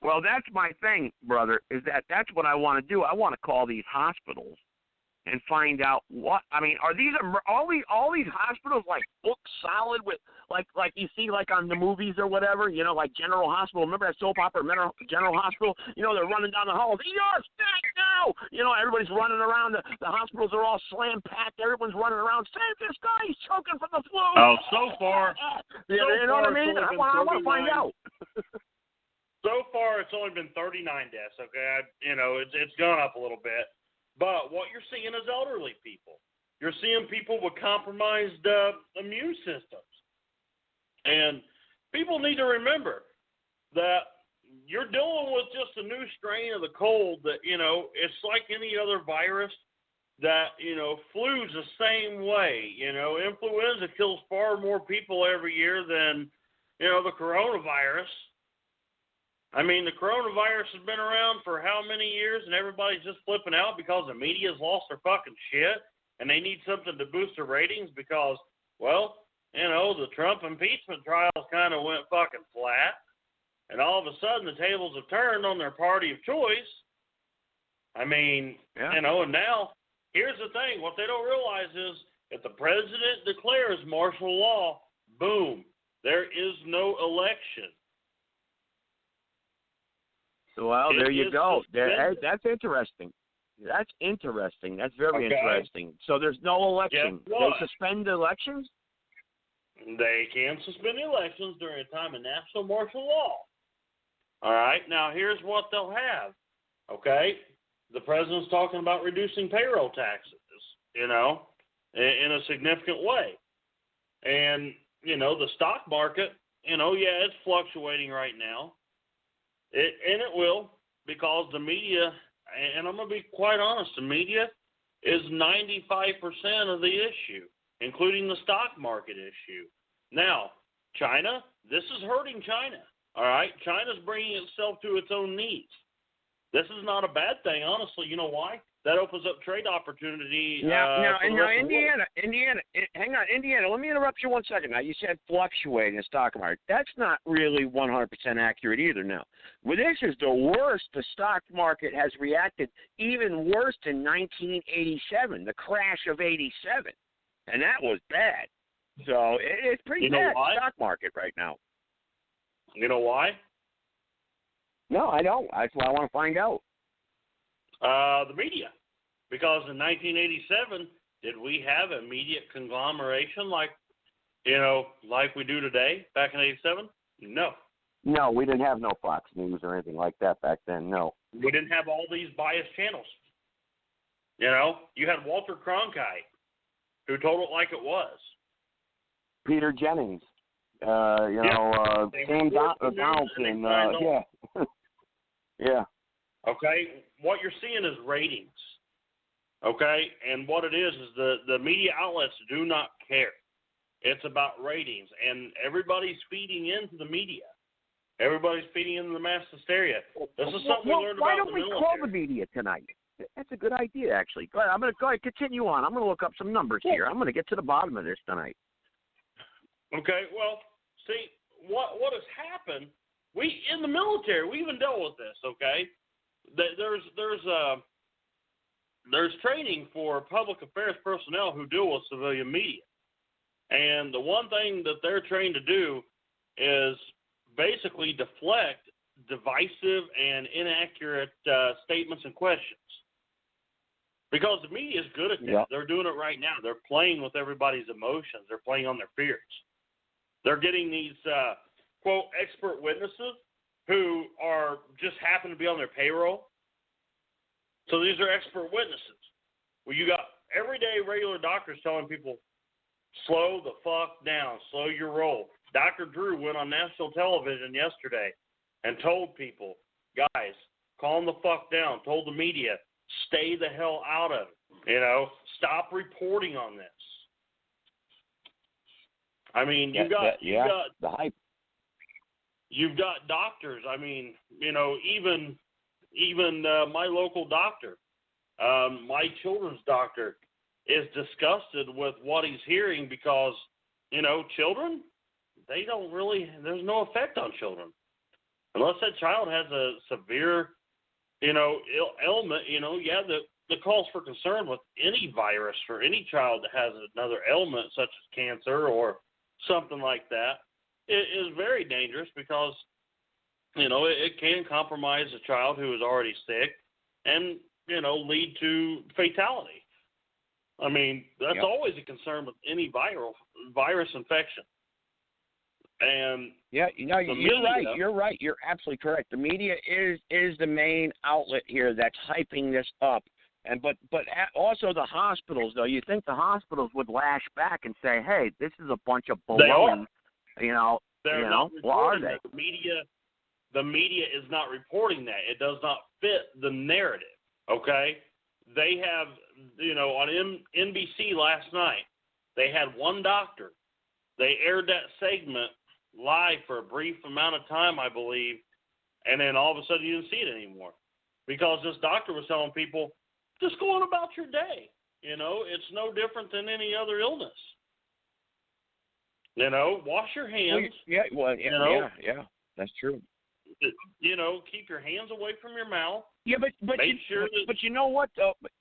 Well, that's my thing, brother, is that's what I want to do. I want to call these hospitals and find out what, I mean, are these all these hospitals like booked solid with like you see like on the movies or whatever, you know, like General Hospital. Remember that soap opera, General Hospital? You know, they're running down the halls. ER, stack now! You know, everybody's running around. The hospitals are all slam packed. Everyone's running around. Save this guy! He's choking from the flu. Oh, so far, you know what I mean? I want to find out. So far, it's only been 39 deaths. Okay, it's gone up a little bit. But what you're seeing is elderly people. You're seeing people with compromised immune systems. And people need to remember that you're dealing with just a new strain of the cold that, it's like any other virus that, flu's the same way. Influenza kills far more people every year than, the coronavirus. I mean, the coronavirus has been around for how many years, and everybody's just flipping out because the media's lost their fucking shit, and they need something to boost their ratings because, well, the Trump impeachment trials kind of went fucking flat, and all of a sudden the tables have turned on their party of choice. I mean, and now, here's the thing. What they don't realize is if the president declares martial law, boom, there is no election. Well, there you go. That's interesting. That's interesting. That's very interesting. So there's no election. They suspend elections? They can suspend elections during a time of national martial law. All right. Now, here's what they'll have. Okay? The president's talking about reducing payroll taxes, in a significant way. And, the stock market, it's fluctuating right now. And it will, because the media, and I'm going to be quite honest, the media is 95% of the issue, including the stock market issue. Now, China, this is hurting China, all right? China's bringing itself to its own knees. This is not a bad thing, honestly. You know why? That opens up trade opportunity. Now, Indiana, hang on, Indiana, let me interrupt you 1 second. Now, you said fluctuating the stock market. That's not really 100% accurate either now. Well, this is the worst the stock market has reacted, even worse than 1987, the crash of 87. And that was bad. So it's pretty bad, the stock market right now. You know why? No, I don't. That's what I want to find out. The media. Because in 1987, did we have a media conglomeration like we do today, back in 87? No. No, we didn't have no Fox News or anything like that back then, no. We didn't have all these biased channels. You had Walter Cronkite, who told it like it was. Peter Jennings, Sam Donaldson, yeah. Yeah. Okay, what you're seeing is ratings. Okay, and what it is the media outlets do not care. It's about ratings, and everybody's feeding into the media. Everybody's feeding into the mass hysteria. This is something we learned about the military. Why don't we call the media tonight? That's a good idea, actually. Go ahead. I'm going to continue on. I'm going to look up some numbers here. I'm going to get to the bottom of this tonight. Okay, well, see, what has happened, we, in the military, we even dealt with this, okay? There's training for public affairs personnel who deal with civilian media. And the one thing that they're trained to do is basically deflect divisive and inaccurate statements and questions. Because the media is good at that. Yep. They're doing it right now. They're playing with everybody's emotions. They're playing on their fears. They're getting these, quote, expert witnesses who are just happen to be on their payroll. So these are expert witnesses. Well, you got everyday regular doctors telling people, slow the fuck down, slow your roll. Dr. Drew went on national television yesterday and told people, guys, calm the fuck down, told the media, stay the hell out of it. Stop reporting on this. I mean, the hype. You've got doctors. I mean, even my local doctor, my children's doctor, is disgusted with what he's hearing because, children, they don't really. There's no effect on children unless that child has a severe, ailment. The cause for concern with any virus for any child that has another ailment such as cancer or something like that is very dangerous because, it can compromise a child who is already sick and, lead to fatality. I mean, that's always a concern with any virus infection. And you're right. You're right. You're absolutely correct. The media is the main outlet here that's hyping this up. But also the hospitals, though. You think the hospitals would lash back and say, "Hey, this is a bunch of baloney." What are they? The media is not reporting that. It does not fit the narrative. Okay, they have, on NBC last night, they had one doctor. They aired that segment live for a brief amount of time, I believe, and then all of a sudden you didn't see it anymore because this doctor was telling people, just go on about your day. It's no different than any other illness. Wash your hands. Yeah, that's true. Keep your hands away from your mouth. Yeah, but you know what though? But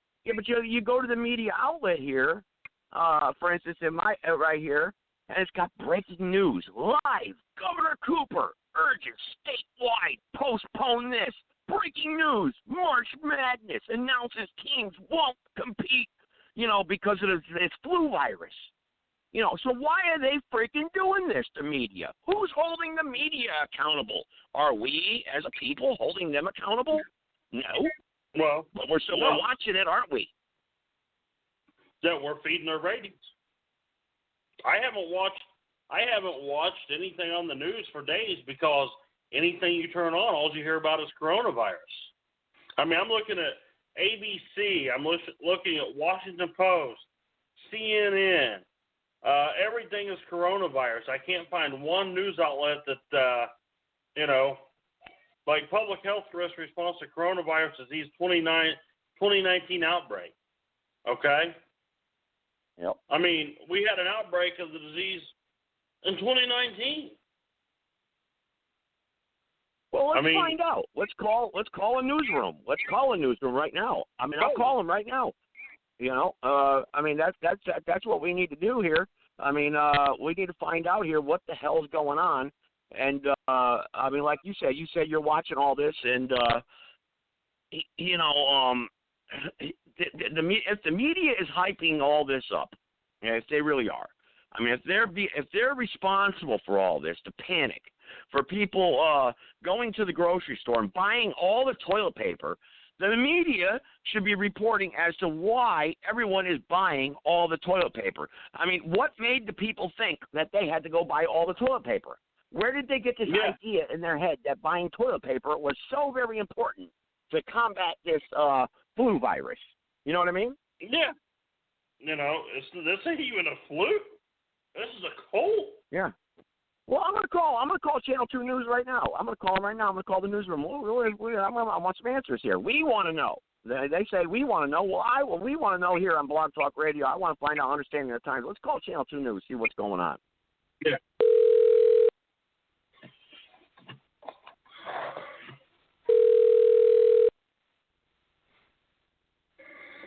you go to the media outlet here, for instance, in my right here, and it's got breaking news live. Governor Cooper urges statewide postpone this. Breaking news: March Madness announces teams won't compete, because of this flu virus. So why are they freaking doing this to media? Who's holding the media accountable? Are we, as a people, holding them accountable? No. Well, but we're watching it, aren't we? That we're feeding their ratings. I haven't watched anything on the news for days because anything you turn on, all you hear about is coronavirus. I mean, I'm looking at ABC. I'm looking at Washington Post, CNN. Everything is coronavirus. I can't find one news outlet that, like Public Health Risk Response to Coronavirus Disease 2019 outbreak. Okay? Yep. I mean, we had an outbreak of the disease in 2019. Well, let's find out. Let's call a newsroom. Let's call a newsroom right now. I mean, I'll call them right now. That's what we need to do here. I mean, we need to find out here what the hell is going on. And like you said you're watching all this, and if the media is hyping all this up, if they really are, I mean, if they're responsible for all this, to panic, for people going to the grocery store and buying all the toilet paper, the media should be reporting as to why everyone is buying all the toilet paper. I mean, what made the people think that they had to go buy all the toilet paper? Where did they get this idea in their head that buying toilet paper was so very important to combat this flu virus? You know what I mean? Yeah. This ain't even a flu. This is a cold. Yeah. Well, I'm gonna call Channel 2 News right now. I'm gonna call them right now. I'm gonna call the newsroom. I want some answers here. We want to know. They say we want to know. Well, we want to know here on Blog Talk Radio. I want to find out, understanding the times. Let's call Channel 2 News, see what's going on. Yeah.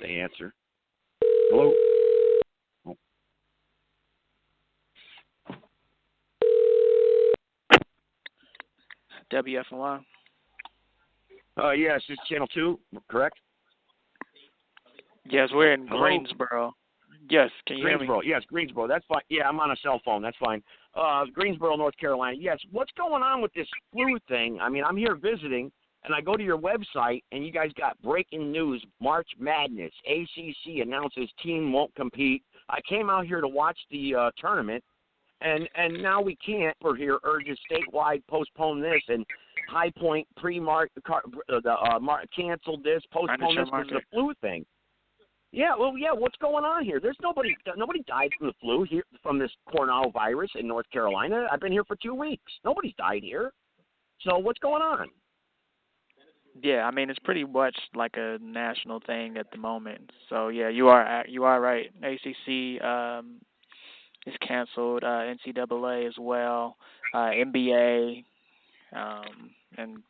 They answer. Hello. Oh. WFLI. Yes, it's Channel 2, correct? Yes, we're in Greensboro. Yes, can you hear me? Yes, Greensboro. That's fine. Yeah, I'm on a cell phone. That's fine. Greensboro, North Carolina. Yes, what's going on with this flu thing? I mean, I'm here visiting, and I go to your website, and you guys got breaking news, March Madness. ACC announces team won't compete. I came out here to watch the tournament, and now we can't. We're here, urges statewide postpone this, and High Point canceled this, postpone this because of the flu thing. Yeah, well, yeah. What's going on here? There's nobody died from the flu here from this coronavirus in North Carolina. I've been here for 2 weeks. Nobody's died here. So what's going on? Yeah, I mean it's pretty much like a national thing at the moment. So yeah, you are right. ACC is canceled. NCAA as well. NBA and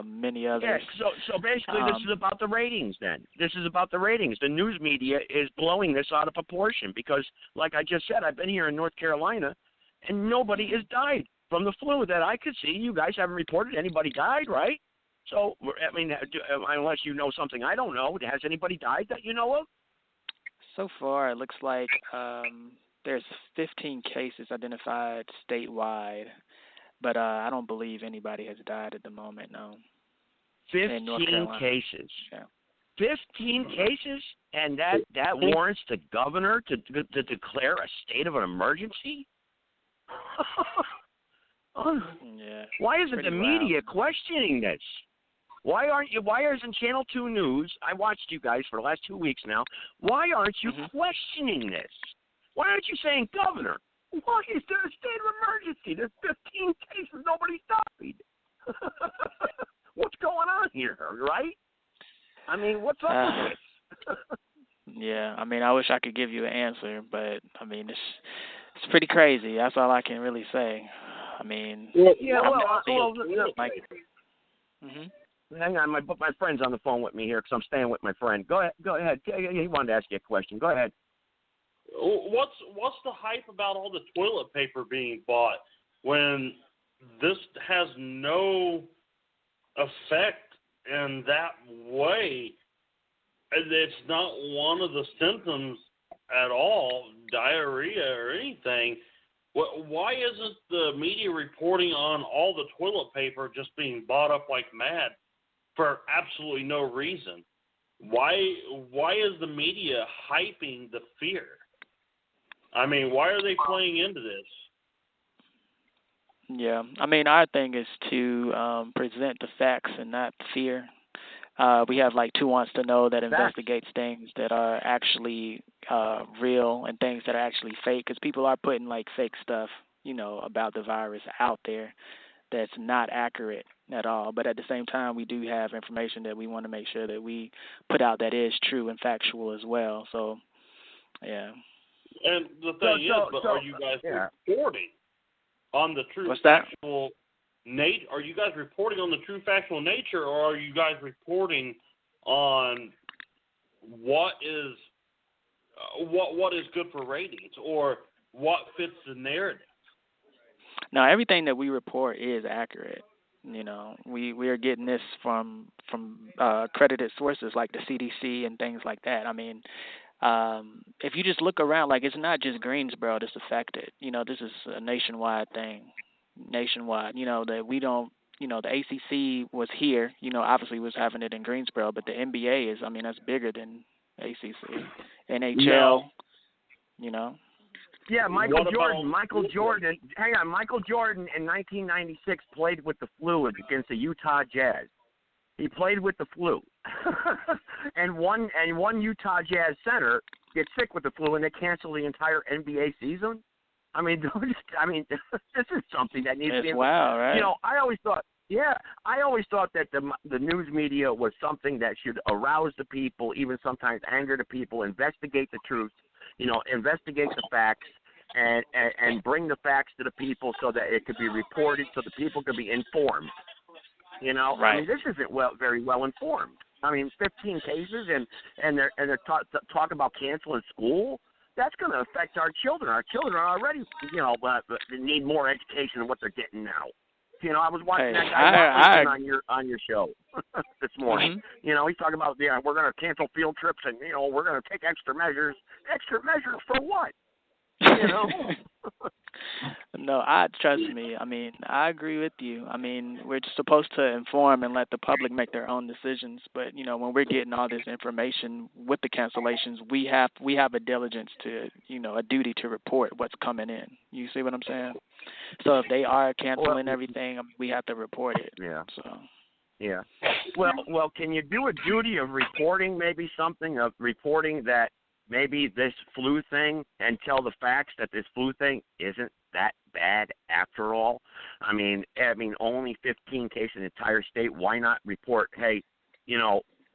many others. Yeah, so basically this is about the ratings then. This is about the ratings. The news media is blowing this out of proportion because, like I just said, I've been here in North Carolina, and nobody has died from the flu that I could see. You guys haven't reported anybody died, right? So, I mean, unless you know something I don't know, has anybody died that you know of? So far, it looks like there's 15 cases identified statewide. But I don't believe anybody has died at the moment, no. 15 cases. Yeah. 15 cases? And that warrants the governor to declare a state of an emergency? Yeah. Why isn't the media questioning this? Why isn't Channel 2 News, I watched you guys for the last 2 weeks now, why aren't you questioning this? Why aren't you saying, Governor, why is there a state of emergency? There's 15 cases. Nobody died. What's going on here, right? I mean, what's up with this? Yeah, I mean, I wish I could give you an answer, but, I mean, it's pretty crazy. That's all I can really say. I mean... Hang on, my friend's on the phone with me here because I'm staying with my friend. Go ahead. He wanted to ask you a question. Go ahead. What's the hype about all the toilet paper being bought when this has no effect in that way? It's not one of the symptoms at all, diarrhea or anything. Why isn't the media reporting on all the toilet paper just being bought up like mad for absolutely no reason? Why is the media hyping the fear? I mean, why are they playing into this? Yeah, I mean, our thing is to present the facts and not fear. We have like Two Wants to Know that investigates things that are actually real and things that are actually fake, because people are putting like fake stuff, about the virus out there that's not accurate at all. But at the same time, we do have information that we want to make sure that we put out that is true and factual as well. So, yeah. And the thing are you guys reporting on the true factual nature? Are you guys reporting on the true factual nature, or are you guys reporting on what is good for ratings, or what fits the narrative? No, everything that we report is accurate. We are getting this from credited sources like the CDC and things like that. I mean, if you just look around, like, it's not just Greensboro that's affected. This is a nationwide thing. That we don't, the ACC was here, obviously was having it in Greensboro, but the NBA is, that's bigger than ACC. NHL, Yeah, Michael Jordan in 1996 played with the flu against the Utah Jazz. He played with the flu. and one Utah Jazz center gets sick with the flu, and they cancel the entire NBA season. I mean, this is something that needs to be... It's wow, right? I always thought that the news media was something that should arouse the people, even sometimes anger the people, investigate the truth, investigate the facts, and bring the facts to the people so that it could be reported, so the people could be informed. Right. I mean, this isn't very well informed. I mean, 15 cases, and they're talking about canceling school. That's going to affect our children. Our children are already, need more education than what they're getting now. I was watching that guy on your show this morning. Mm-hmm. He's talking about, we're going to cancel field trips, and we're going to take extra measures. Extra measures for what? No, trust me. I mean, I agree with you. I mean, we're supposed to inform and let the public make their own decisions. But when we're getting all this information with the cancellations, we have a diligence to, a duty to report what's coming in. You see what I'm saying? So if they are canceling everything, we have to report it. Yeah. So. Yeah. Well, can you do a duty of reporting, maybe something of reporting that maybe this flu thing, and tell the facts that this flu thing isn't that bad after all? I mean, only 15 cases in the entire state. Why not report, hey,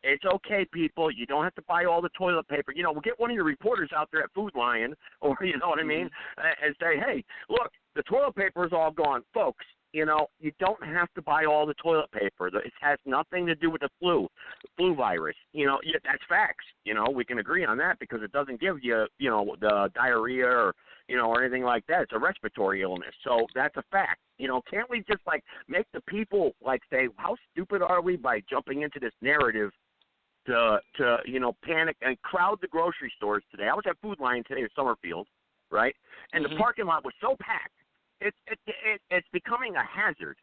it's okay, people. You don't have to buy all the toilet paper. We'll get one of your reporters out there at Food Lion, or you know what I mean, and say, hey, look, the toilet paper is all gone, folks. You don't have to buy all the toilet paper. It has nothing to do with the flu virus. That's facts. We can agree on that because it doesn't give you, the diarrhea or anything like that. It's a respiratory illness. So that's a fact. Can't we just make the people say, how stupid are we by jumping into this narrative to panic and crowd the grocery stores today? I was at Food Lion today in Summerfield, right? And the parking lot was so packed. It's becoming a hazard.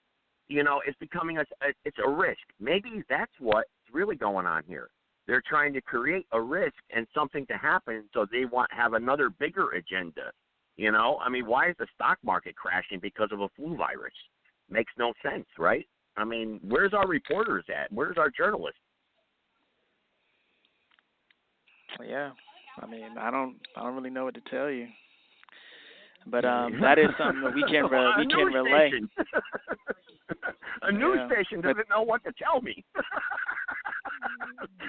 It's becoming it's a risk. Maybe that's what's really going on here. They're trying to create a risk and something to happen, so they have another bigger agenda. Why is the stock market crashing because of a flu virus? Makes no sense, right? Where's our reporters at? Where's our journalists? Yeah, I don't really know what to tell you. But that is something that we can relay. A news station doesn't know what to tell me.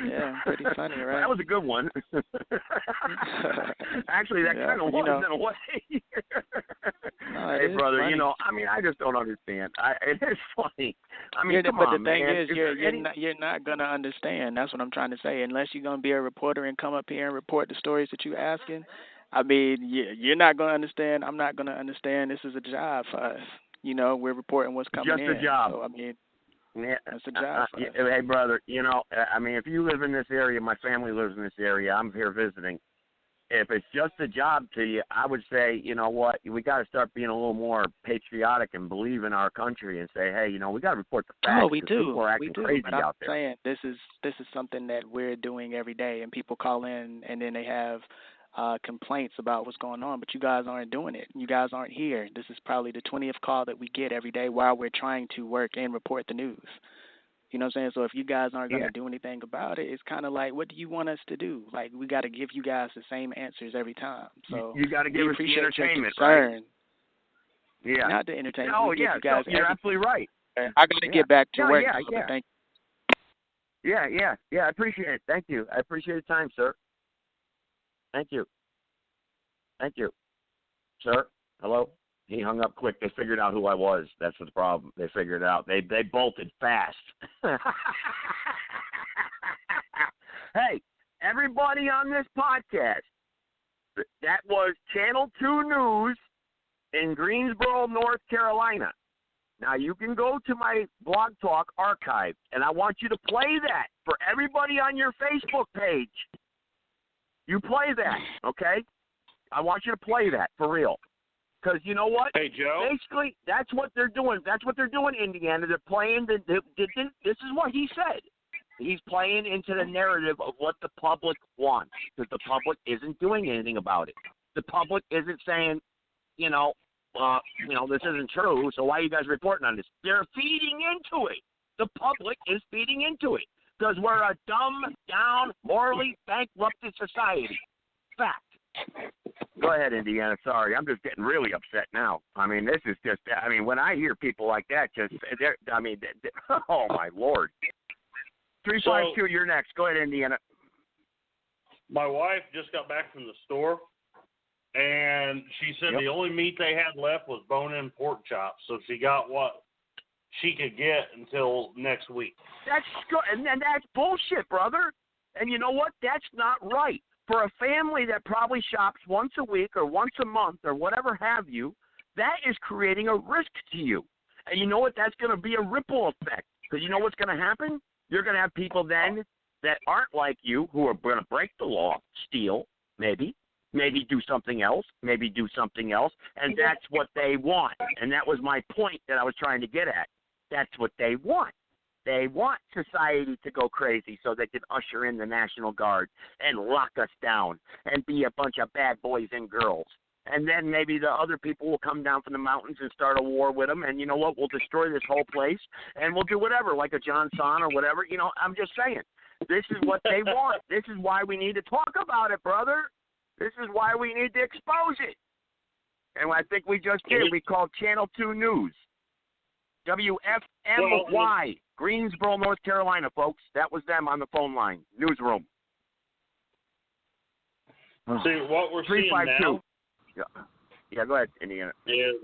Yeah, pretty funny, right? That was a good one. Actually, that kind of was in a way. Hey, brother, funny. I just don't understand. It is funny. But the thing is, you're not going to understand. That's what I'm trying to say. Unless you're going to be a reporter and come up here and report the stories that you're asking, you're not going to understand. I'm not going to understand. This is a job for us. We're reporting what's coming in. Just a job. So, yeah, it's a job for us. Hey, brother, if you live in this area, my family lives in this area, I'm here visiting. If it's just a job to you, I would say, you know what, we got to start being a little more patriotic and believe in our country and say, hey, we got to report the facts. Oh, we do. People are acting crazy but out I'm there. saying this is something that we're doing every day, and people call in and then they have complaints about what's going on, but you guys aren't doing it. You guys aren't here. This is probably the 20th call that we get every day while we're trying to work and report the news. You know what I'm saying? So if you guys aren't going to do anything about it, it's kind of like, what do you want us to do? We got to give you guys the same answers every time. So you got to give us the entertainment, right? Yeah. Not the entertainment. Oh, yeah. You guys you're absolutely right. I got to get back to work. Yeah. Thank you. Yeah. I appreciate it. Thank you. I appreciate the time, sir. Thank you. Sir, hello? He hung up quick. They figured out who I was. That's the problem. They figured it out. They bolted fast. Hey, everybody on this podcast, that was Channel 2 News in Greensboro, North Carolina. Now, you can go to my Blog Talk archive, and I want you to play that for everybody on your Facebook page. You play that, okay? I want you to play that for real. Because you know what? Hey, Joe. Basically, that's what they're doing. That's what they're doing, Indiana. They're playing. This is what he said. He's playing into the narrative of what the public wants, because the public isn't doing anything about it. The public isn't saying, this isn't true, so why are you guys reporting on this? They're feeding into it. The public is feeding into it because we're a dumbed down, morally bankrupted society. Fact. Go ahead, Indiana. Sorry, I'm just getting really upset now. This is just, when I hear people like that, oh, my Lord. 352, you're next. Go ahead, Indiana. My wife just got back from the store, and she said the only meat they had left was bone-in pork chops, so she got what she could get until next week. That's good, and that's bullshit, brother. And you know what? That's not right. For a family that probably shops once a week or once a month or whatever have you, that is creating a risk to you. And you know what? That's going to be a ripple effect. Because you know what's going to happen? You're going to have people then that aren't like you who are going to break the law, steal, maybe do something else, and that's what they want. And that was my point that I was trying to get at. That's what they want. They want society to go crazy so they can usher in the National Guard and lock us down and be a bunch of bad boys and girls. And then maybe the other people will come down from the mountains and start a war with them. And you know what? We'll destroy this whole place, and we'll do whatever, like a John Son or whatever. You know, I'm just saying. This is what they want. This is why we need to talk about it, brother. This is why we need to expose it. And I think we just did. We called Channel 2 News. WFMY, Greensboro, North Carolina, folks. That was them on the phone line. Newsroom. See, what we're seeing now Yeah, go ahead, Indiana. Is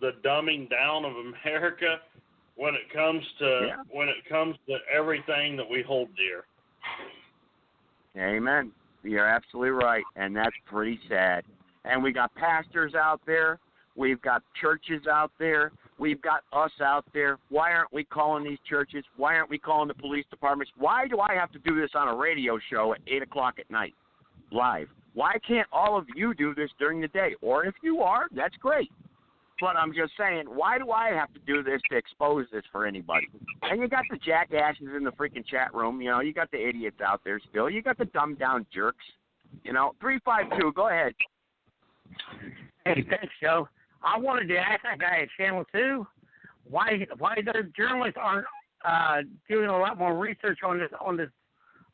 the dumbing down of America when it comes to everything that we hold dear. Amen. You're absolutely right, and that's pretty sad. And we got pastors out there. We've got churches out there. We've got us out there. Why aren't we calling these churches? Why aren't we calling the police departments? Why do I have to do this on a radio show at 8 o'clock at night, live? Why can't all of you do this during the day? Or if you are, that's great. But I'm just saying, why do I have to do this to expose this for anybody? And you got the jackasses in the freaking chat room. You know, you got the idiots out there still. You got the dumbed-down jerks. You know, 352, go ahead. Hey, thanks, Joe. I wanted to ask that guy at Channel 2 why the journalists aren't doing a lot more research on this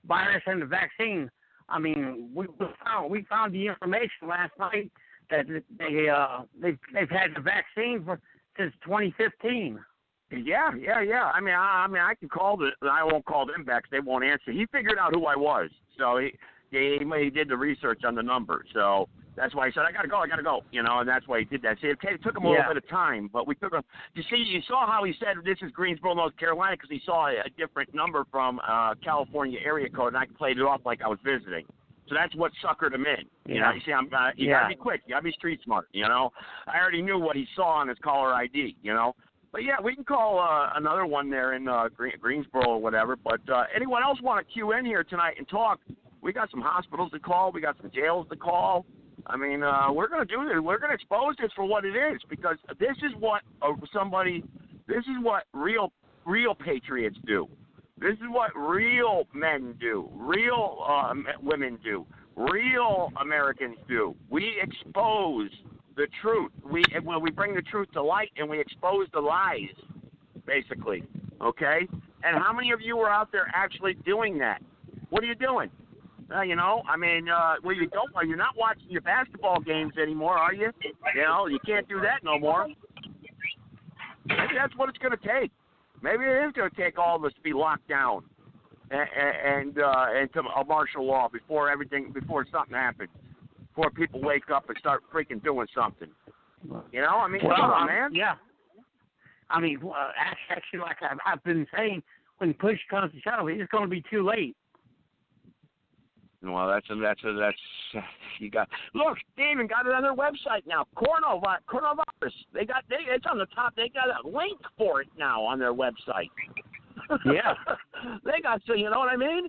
virus and the vaccine. I mean, we found the information last night that they've had the vaccine since 2015. Yeah. I mean, I can call I won't call them back 'cause they won't answer. He figured out who I was, so he did the research on the number. So that's why he said, I gotta go. You know, and that's why he did that. See, it took him a little bit of time, but we took him. You saw how he said this is Greensboro, North Carolina, because he saw a different number from California area code, and I played it off like I was visiting. So that's what suckered him in. You know, you see, you gotta be quick. You gotta be street smart. You know, I already knew what he saw on his caller ID. You know, but yeah, we can call another one there in Greensboro or whatever. But anyone else want to queue in here tonight and talk? We got some hospitals to call. We got some jails to call. I mean, we're gonna do this. We're gonna expose this for what it is, because this is what This is what real patriots do. This is what real men do, real women do, real Americans do. We expose the truth. We bring the truth to light, and we expose the lies, basically, okay? And how many of you are out there actually doing that? What are you doing? You know, I mean, you're not watching your basketball games anymore, are you? You know, you can't do that no more. Maybe that's what it's going to take. Maybe it is going to take all of us to be locked down and to a martial law before something happens, before people wake up and start freaking doing something. You know, I mean, come on, man. Yeah. I mean, actually, like I've been saying, when push comes to shove, it's going to be too late. Well, that's you got. Look, they even got it on their website now. Coronavirus. It's on the top. They got a link for it now on their website. Yeah. They got, so you know what I mean?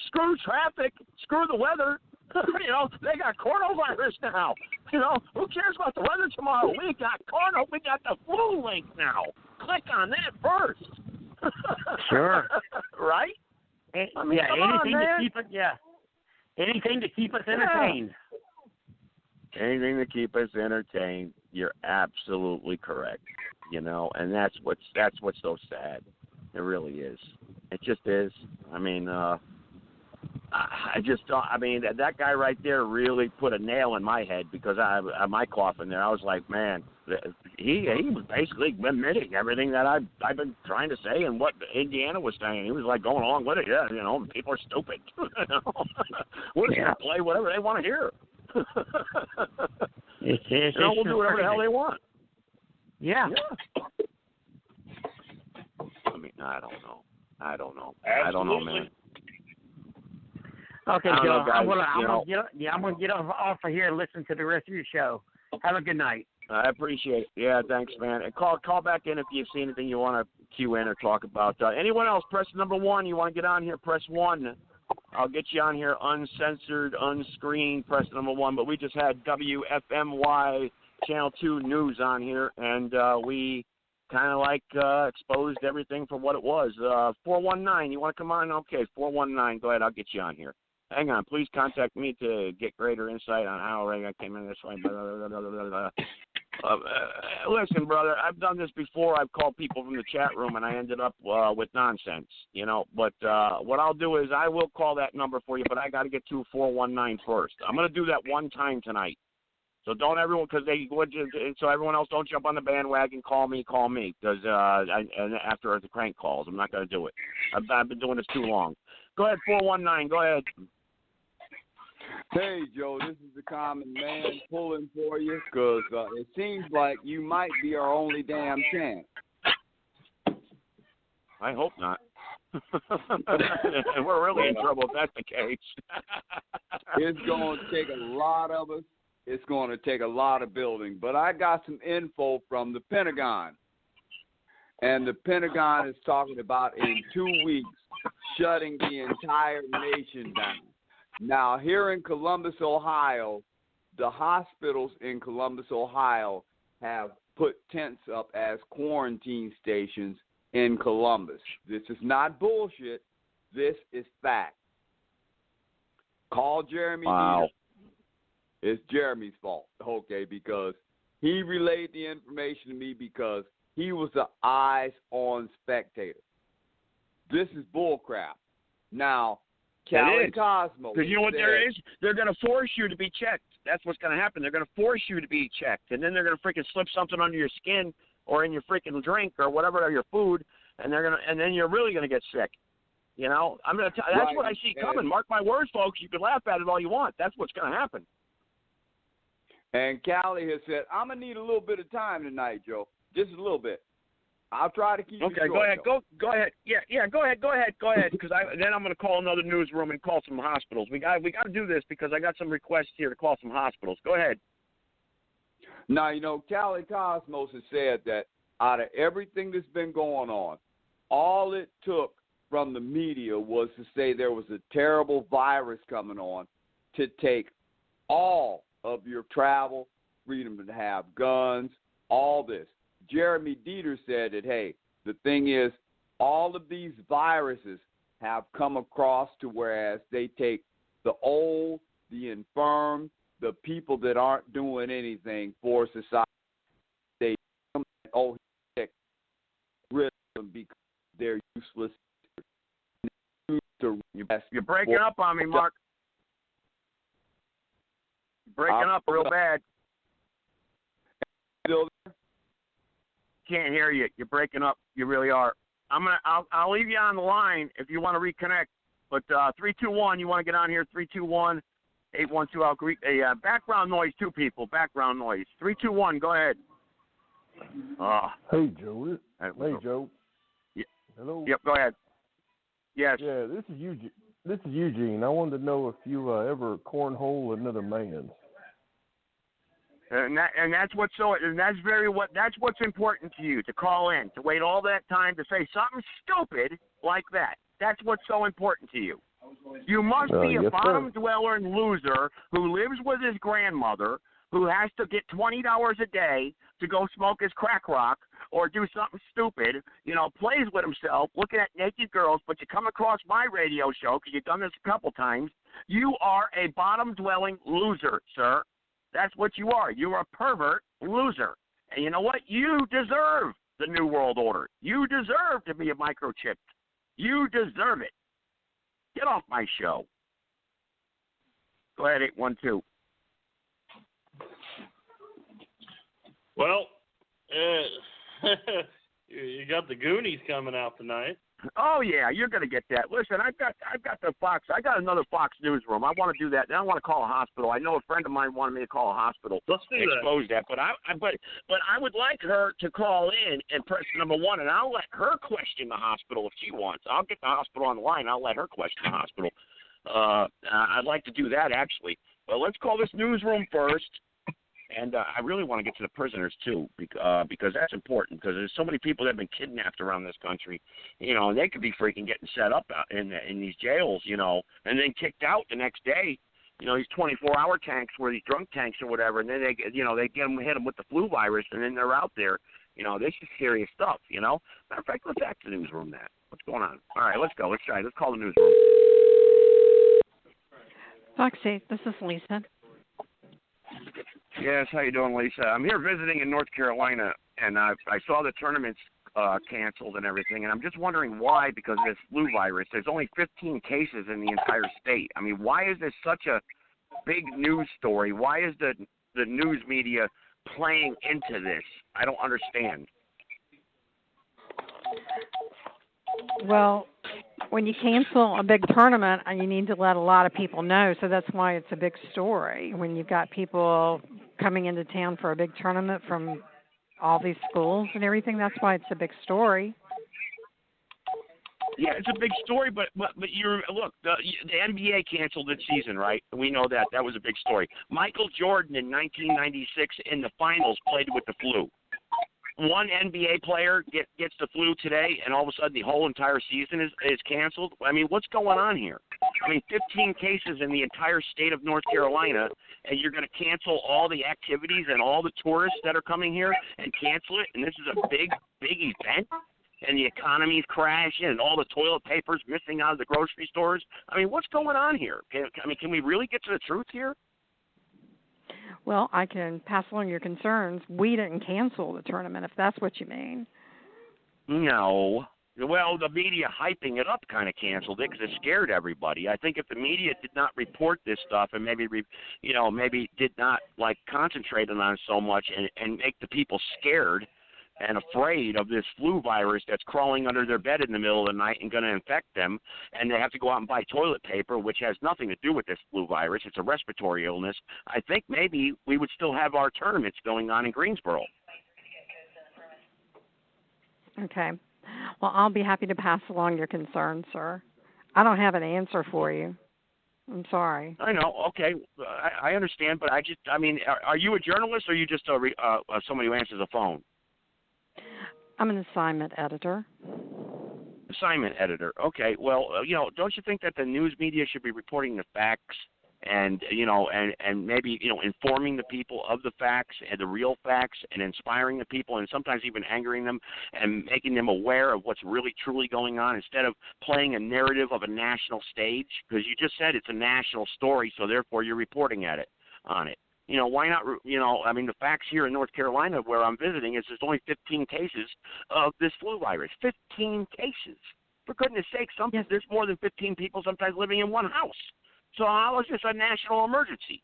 Screw traffic. Screw the weather. You know, they got coronavirus now. You know, who cares about the weather tomorrow? We got the flu link now. Click on that first. Sure. Right? I mean, anything to keep us entertained. Anything to keep us entertained. You're absolutely correct. You know, and that's what's so sad. It really is. It just is. I mean, I just don't. I mean, that guy right there really put a nail in my head, because my coffin there. I was like, man, he was basically admitting everything that I've been trying to say and what Indiana was saying. He was like going along with it. Yeah, you know, people are stupid. We're just gonna play whatever they want to hear. We'll do whatever the hell they want. Yeah. I mean, I don't know. I don't know, man. Okay, Joe. I'm gonna get off of here and listen to the rest of your show. Have a good night. I appreciate it. Yeah, thanks, man. And call back in if you see anything you want to cue in or talk about. Anyone else, press number 1. You want to get on here, press 1. I'll get you on here, uncensored, unscreened, press number 1. But we just had WFMY Channel 2 News on here, and we kind of exposed everything for what it was. 419, you want to come on? Okay, 419, go ahead, I'll get you on here. Hang on. Please contact me to get greater insight on how I came in this way. Listen, brother, I've done this before. I've called people from the chat room, and I ended up with nonsense, But what I'll do is I will call that number for you, but I got to get to 419 first. I'm going to do that one time tonight. So don't everyone, so everyone else don't jump on the bandwagon. Call me, because and after the crank calls, I'm not going to do it. I've been doing this too long. Go ahead, 419. Go ahead. Hey, Joe, this is the common man pulling for you because it seems like you might be our only damn chance. I hope not. We're really in trouble if that's the case. It's going to take a lot of us. It's going to take a lot of building. But I got some info from the Pentagon. And the Pentagon is talking about in 2 weeks shutting the entire nation down. Now, here in Columbus, Ohio, the hospitals in Columbus, Ohio, have put tents up as quarantine stations in Columbus. This is not bullshit. This is fact. Call Jeremy. Wow. It's Jeremy's fault, okay, because he relayed the information to me because he was the eyes-on spectator. This is bullcrap. Now, Callie Cosmo. Because you know what there is? They're going to force you to be checked. That's what's going to happen. They're going to force you to be checked, and then they're going to freaking slip something under your skin or in your freaking drink or whatever, or your food, and then you're really going to get sick. I'm going to tell. That's what I see coming. Mark my words, folks. You can laugh at it all you want. That's what's going to happen. And Callie has said, I'm going to need a little bit of time tonight, Joe. Just a little bit. I'll try to keep you short. Okay, go ahead. Go ahead. Yeah, go ahead. Because then I'm going to call another newsroom and call some hospitals. We got to do this because I got some requests here to call some hospitals. Go ahead. Now, Callie Cosmos has said that out of everything that's been going on, all it took from the media was to say there was a terrible virus coming on to take all of your travel, freedom to have guns, all this. Jeremy Dieter said that, hey, the thing is, all of these viruses have come across to whereas they take the old, the infirm, the people that aren't doing anything for society. They get rid of them because they're useless. You're breaking up on me, Mark. You're breaking up real bad. Still there? Can't hear you. You're breaking up. You really are. I'll leave you on the line if you want to reconnect. But 321, you want to get on here? 321-812. I'll greet a background noise. 2 people. Background noise. 321. Go ahead. Hey Joe. Hey Joe. Yeah. Hello. Yep. Go ahead. Yes. Yeah. This is Eugene. I wanted to know if you ever cornhole another man's. That's what's important to you, to call in, to wait all that time to say something stupid like that. That's what's so important to you. You must be a bottom dweller and loser who lives with his grandmother, who has to get $20 a day to go smoke his crack rock or do something stupid, plays with himself, looking at naked girls, but you come across my radio show, because you've done this a couple times, you are a bottom-dwelling loser, sir. That's what you are. You're a pervert loser. And you know what? You deserve the New World Order. You deserve to be a microchipped. You deserve it. Get off my show. Go ahead, 812. Well, you got the Goonies coming out tonight. Oh yeah, you're gonna get that. Listen, I've got the Fox. I got another Fox newsroom. I want to do that. Then I want to call a hospital. I know a friend of mine wanted me to call a hospital. Let's do and expose that. But I would like her to call in and press number 1, and I'll let her question the hospital if she wants. I'll get the hospital on the line. I'll let her question the hospital. I'd like to do that actually. But let's call this newsroom first. And I really want to get to the prisoners, too, because that's important, because there's so many people that have been kidnapped around this country, and they could be freaking getting set up out in these jails, and then kicked out the next day, these 24-hour tanks or these drunk tanks or whatever, and then they hit them with the flu virus, and then they're out there. This is serious stuff, Matter of fact, let's ask the newsroom that. What's going on? All right, let's go. Let's try. Let's call the newsroom. Foxy, this is Lisa. Yes, how you doing, Lisa? I'm here visiting in North Carolina, and I saw the tournaments canceled and everything, and I'm just wondering why, because of this flu virus. There's only 15 cases in the entire state. I mean, why is this such a big news story? Why is the news media playing into this? I don't understand. Well, when you cancel a big tournament, you need to let a lot of people know, so that's why it's a big story. When you've got people coming into town for a big tournament from all these schools and everything, that's why it's a big story. Yeah, it's a big story, but you're look, the NBA canceled its season, right? We know that. That was a big story. Michael Jordan in 1996 in the finals played with the flu. One NBA player gets the flu today, and all of a sudden the whole entire season is canceled. I mean, what's going on here? I mean, 15 cases in the entire state of North Carolina, and you're going to cancel all the activities and all the tourists that are coming here and cancel it, and this is a big event, and the economy's crashing, and all the toilet paper's missing out of the grocery stores. I mean, what's going on here? Can we really get to the truth here? Well, I can pass along your concerns. We didn't cancel the tournament, if that's what you mean. No. Well, the media hyping it up kind of canceled it because it scared everybody. I think if the media did not report this stuff and maybe did not concentrate on it so much and make the people scared and afraid of this flu virus that's crawling under their bed in the middle of the night and going to infect them, and they have to go out and buy toilet paper, which has nothing to do with this flu virus. It's a respiratory illness. I think maybe we would still have our tournaments going on in Greensboro. Okay. Well, I'll be happy to pass along your concerns, sir. I don't have an answer for you. I'm sorry. I know. Okay. I understand, but are you a journalist or are you just somebody who answers a phone? I'm an assignment editor. Assignment editor. Okay. Well, don't you think that the news media should be reporting the facts and maybe informing the people of the facts and the real facts and inspiring the people and sometimes even angering them and making them aware of what's really truly going on instead of playing a narrative of a national stage? Because you just said it's a national story, so therefore you're reporting on it. Why not, the facts here in North Carolina where I'm visiting is there's only 15 cases of this flu virus. 15 cases. For goodness sake, there's more than 15 people sometimes living in one house. So how is this a national emergency?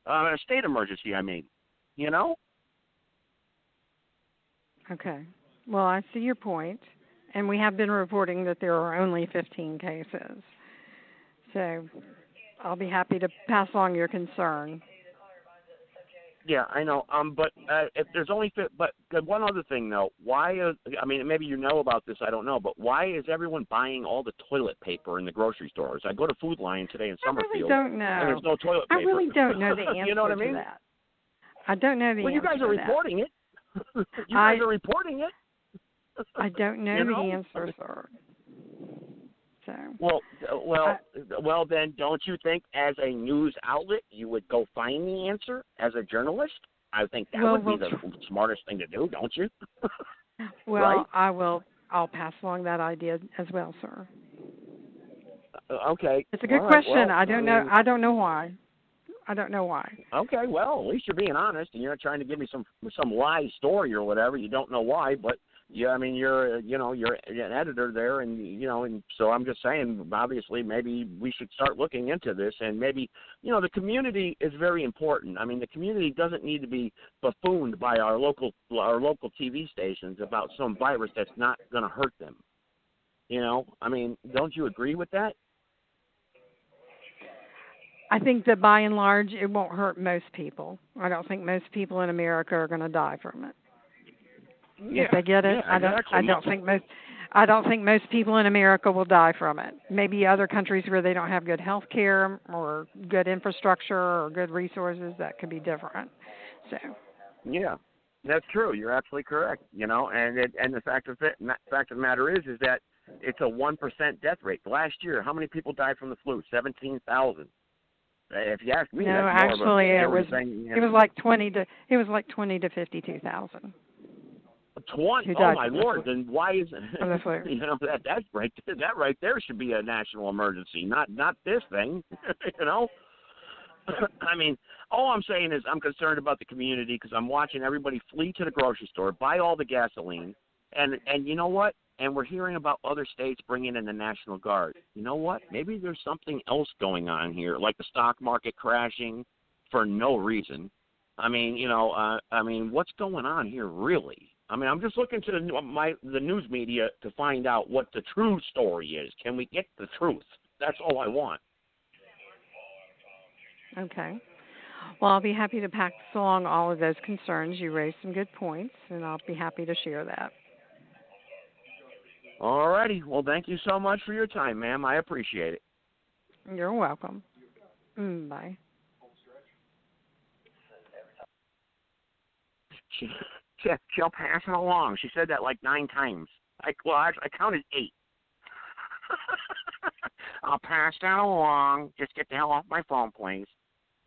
A state emergency, I mean. Okay. Well, I see your point, and we have been reporting that there are only 15 cases. So I'll be happy to pass along your concern. Yeah, I know. But if there's only, but one other thing though, why? Maybe you know about this. I don't know, but why is everyone buying all the toilet paper in the grocery stores? I go to Food Lion today in Summerfield. I really don't know. And there's no toilet paper. I really don't know the answer you know what I mean? to that. I don't know the answer. Well, you guys are reporting it. You guys are reporting it. I don't know the answer, sir. So. Well, then, don't you think, as a news outlet, you would go find the answer as a journalist? I think that would be the smartest thing to do, don't you? Well, right? I'll pass along that idea as well, sir. Okay. It's a good question. Well, I don't know. I don't know why. I don't know why. Okay. Well, at least you're being honest, and you're not trying to give me some lie story or whatever. You don't know why, but. Yeah, you're an editor there, and so I'm just saying, obviously, maybe we should start looking into this, and maybe, the community is very important. The community doesn't need to be buffooned by our local TV stations about some virus that's not going to hurt them. Don't you agree with that? I think that by and large, it won't hurt most people. I don't think most people in America are going to die from it. Yeah, if they get it, yeah, I don't think most people in America will die from it. Maybe other countries where they don't have good health care or good infrastructure or good resources, that could be different. So. Yeah, that's true. You're absolutely correct. And the fact of the matter is that it's a 1% death rate. Last year, how many people died from the flu? 17,000. If you ask me, no, that's actually, more of it was like 20 to 52,000. 20. Oh my Lord! Then why is it? You know that's right. That right there should be a national emergency, not this thing. You know. I mean, all I'm saying is I'm concerned about the community because I'm watching everybody flee to the grocery store, buy all the gasoline, and you know what? And we're hearing about other states bringing in the National Guard. You know what? Maybe there's something else going on here, like the stock market crashing for no reason. I mean, you know, what's going on here really? I mean, I'm just looking to the news media to find out what the true story is. Can we get the truth? That's all I want. Okay. Well, I'll be happy to pass along all of those concerns. You raised some good points, and I'll be happy to share that. All righty. Well, thank you so much for your time, ma'am. I appreciate it. You're welcome. Bye. She'll pass it along. She said that like 9 times. I counted 8. I'll pass that along. Just get the hell off my phone, please.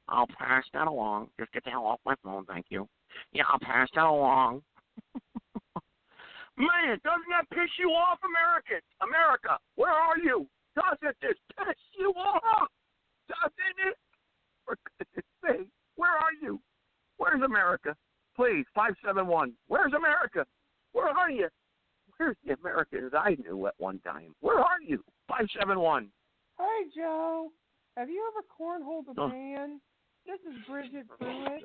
I'll pass that along. Just get the hell off my phone, thank you. Yeah, I'll pass that along. Man, doesn't that piss you off, Americans? America, where are you? Doesn't this piss you off? Doesn't it? For goodness sake, where are you? Where's America? Please, 571. Where's America? Where are you? Where's the Americans I knew at one time? Where are you? 571. Hey, Joe. Have you ever cornholed a man? This is Bridget Pruitt.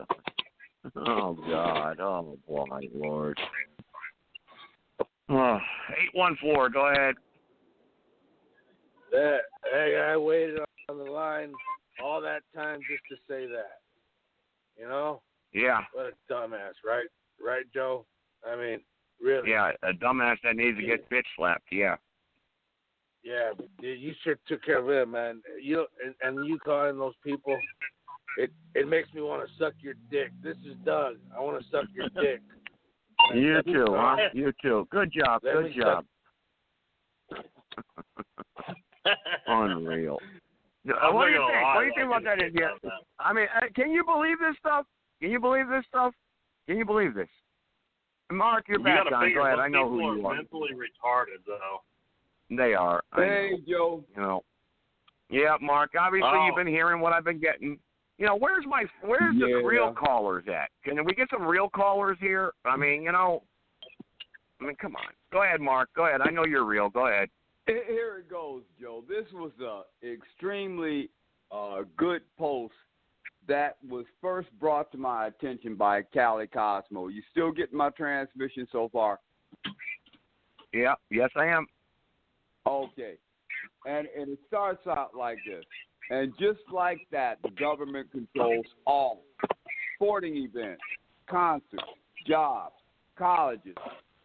Oh, God. Oh, boy, Lord. 814, go ahead. Hey, I waited on the line all that time just to say that. You know? Yeah. What a dumbass, right? Right, Joe? I mean, really. Yeah, a dumbass that needs to get bitch slapped, yeah. Yeah, but you sure took care of him, man. You and you calling those people, it makes me want to suck your dick. This is Doug. I want to suck your dick. You too, huh? You too. Good job. Good job. Unreal. What do you think? What do you think about that? I mean, can you believe this stuff? Can you believe this stuff? Can you believe this? Mark, you're back on. Go ahead. I know who you are. Mentally retarded, though. They are. Hey, Joe. You know. Yeah, Mark. Obviously, you've been hearing what I've been getting. You know, where's the real callers at? Can we get some real callers here? I mean, you know. Come on. Go ahead, Mark. Go ahead. I know you're real. Go ahead. Here it goes, Joe. This was an extremely good post that was first brought to my attention by Cali Cosmo. You still getting my transmission so far? Yeah. Yes, I am. Okay. And it starts out like this. And just like that, the government controls all sporting events, concerts, jobs, colleges,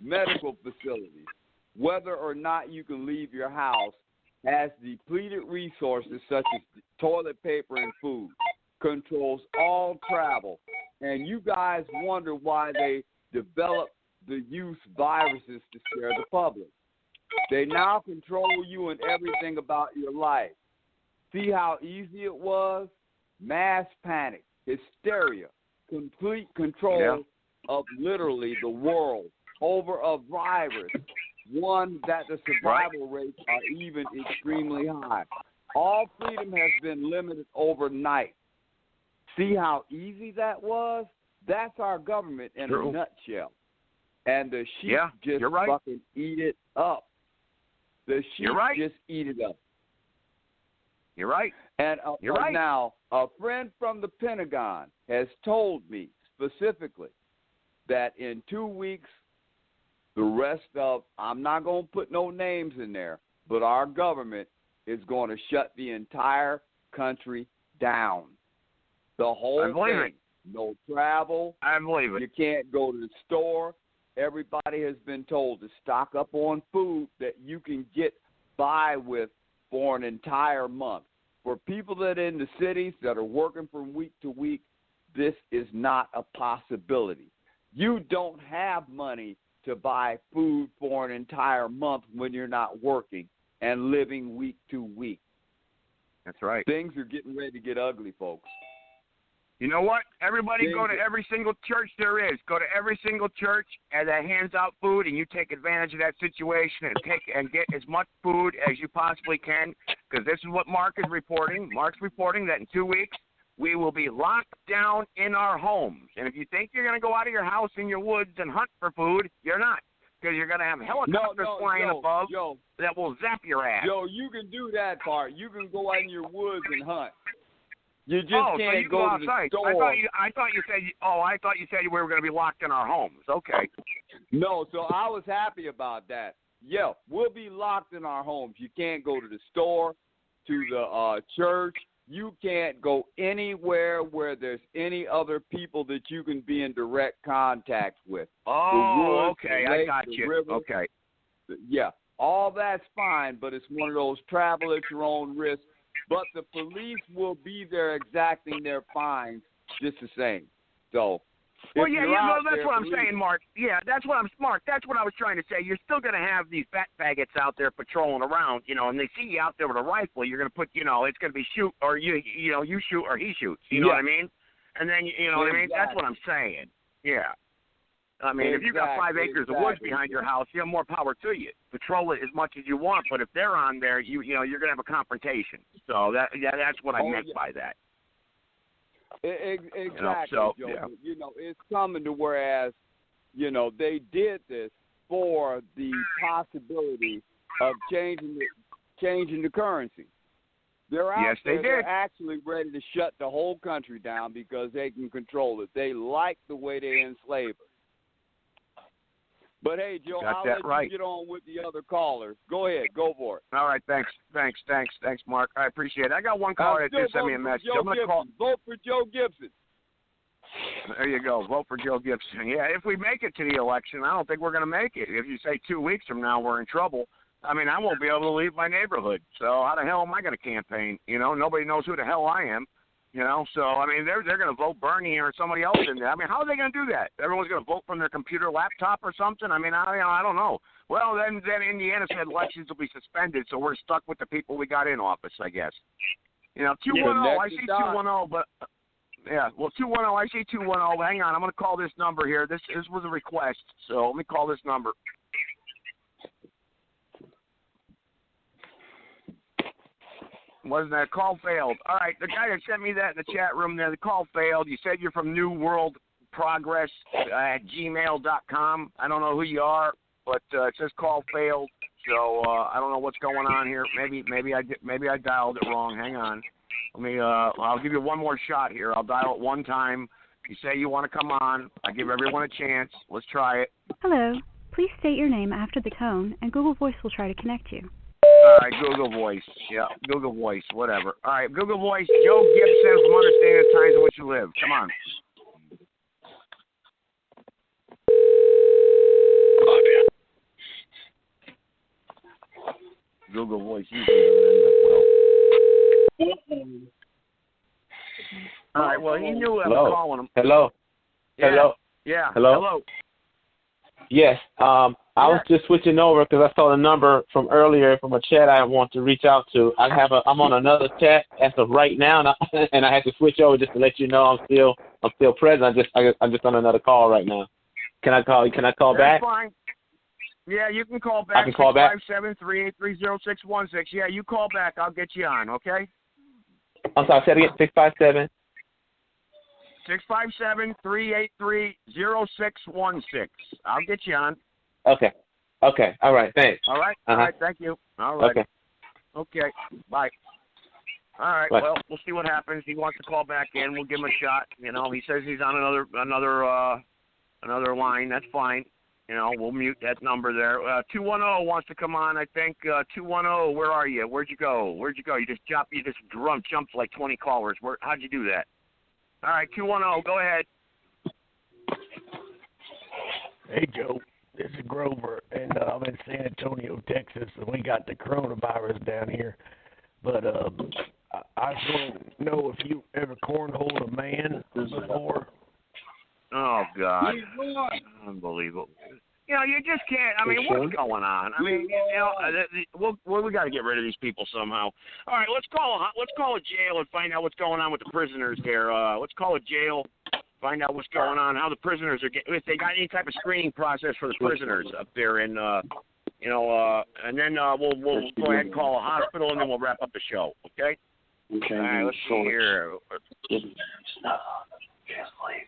medical facilities. Whether or not you can leave your house has depleted resources such as toilet paper and food, controls all travel. And you guys wonder why they developed the use viruses to scare the public. They now control you and everything about your life. See how easy it was? Mass panic, hysteria, complete control of literally the world over a virus, one that the survival rates are even extremely high. All freedom has been limited overnight. See how easy that was? That's our government in a nutshell. And the sheep just fucking eat it up. The sheep just eat it up. You're right. And now, a friend from the Pentagon has told me specifically that in 2 weeks, the rest of, I'm not going to put no names in there, but our government is going to shut the entire country down. The whole thing. No travel. I believe it. You can't go to the store. Everybody has been told to stock up on food that you can get by with for an entire month. For people that are in the cities that are working from week to week, this is not a possibility. You don't have money to buy food for an entire month when you're not working and living week to week. That's right. Things are getting ready to get ugly, folks. You know what? Everybody go to every single church there is. Go to every single church and that hands out food, and you take advantage of that situation and get as much food as you possibly can, because this is what Mark is reporting. Mark's reporting that in 2 weeks we will be locked down in our homes. And if you think you're going to go out of your house in your woods and hunt for food, you're not, because you're going to have helicopters flying above that will zap your ass. You can do that part. You can go out in your woods and hunt. You just can't so you go to outside. the store. I thought you said we were going to be locked in our homes. Okay. No, so I was happy about that. Yeah, we'll be locked in our homes. You can't go to the store, to the church. You can't go anywhere where there's any other people that you can be in direct contact with. Oh, woods, okay, lake, I got you. River. Okay. Yeah, all that's fine, but it's one of those travel at your own risk. But the police will be there exacting their fines just the same. So, well, that's what I'm saying, Mark. Yeah, that's what I was trying to say. You're still going to have these fat faggots out there patrolling around, and they see you out there with a rifle. You're going to put, it's going to be shoot or you shoot or he shoots. You know what I mean? And then you know what I mean. That's what I'm saying. Yeah. I mean, if you got 5 acres of woods behind your house, you have more power to you. Patrol it as much as you want, but if they're on there, you're going to have a confrontation. So that's what I meant by that. Exactly, Joe. It's coming to whereas, they did this for the possibility of changing the currency. They're out there. They're actually ready to shut the whole country down because they can control it. They like the way they enslave us. But, hey, Joe, I'll let you get on with the other callers. Go ahead. Go for it. All right. Thanks, Mark. I appreciate it. I got one caller that did send me a message. Vote for Joe Gibson. There you go. Vote for Joe Gibson. Yeah, if we make it to the election, I don't think we're going to make it. If you say 2 weeks from now we're in trouble, I mean, I won't be able to leave my neighborhood. So how the hell am I going to campaign? Nobody knows who the hell I am. So, I mean, they're going to vote Bernie or somebody else in there. I mean, how are they going to do that? Everyone's going to vote from their computer laptop or something? I mean, I don't know. Well, then Indiana said elections will be suspended, so we're stuck with the people we got in office, I guess. 210, I see 210, but, yeah, well, 210, I see 210. Hang on, I'm going to call this number here. This was a request, so let me call this number. Wasn't that call failed? All right, the guy that sent me that in the chat room there, the call failed. You said you're from New World Progress at gmail.com. I don't know who you are, but it says call failed. So I don't know what's going on here. Maybe I dialed it wrong. Hang on. I'll give you one more shot here. I'll dial it one time. You say you want to come on. I give everyone a chance. Let's try it. Hello. Please state your name after the tone, and Google Voice will try to connect you. All right, Google Voice. Yeah, Google Voice, whatever. All right, Google Voice, Joe Gibson from Understanding the Times in Which You Live. Come on. Google Voice usually doesn't end up well. All right, well, he knew I was calling him. Hello. Yeah. Hello. Yeah. Hello. Yes. I was just switching over because I saw the number from earlier from a chat I want to reach out to. I'm on another chat as of right now, and I had to switch over just to let you know I'm still present. I'm just on another call right now. Can I call back? That's fine. Yeah, you can call back. I can call back. 657-383-0616. Yeah, you call back. I'll get you on. Okay. I'm sorry. Say it again. 657. 657-383-0616. I'll get you on. Okay. All right. Thanks. All right. All right. Thank you. All right. Okay. Bye. All right. Bye. Well, we'll see what happens. He wants to call back in. We'll give him a shot. He says he's on another line. That's fine. We'll mute that number there. 210 wants to come on. I think 210. Where are you? Where'd you go? You just jumped like 20 callers. How'd you do that? All right, 210. Go ahead. Hey, Joe. This is Grover, and I'm in San Antonio, Texas, and we got the coronavirus down here. But I just want to know if you ever cornholed a man before. Oh, God. Unbelievable. you just can't. I mean, what's going on? I mean, we got to get rid of these people somehow. All right, let's call a jail and find out what's going on with the prisoners there. Let's call a jail, find out what's going on, how the prisoners are getting, if they got any type of screening process for the prisoners up there in, and then we'll go ahead and call a hospital, and then we'll wrap up the show. Okay. Okay. All right, let's see here.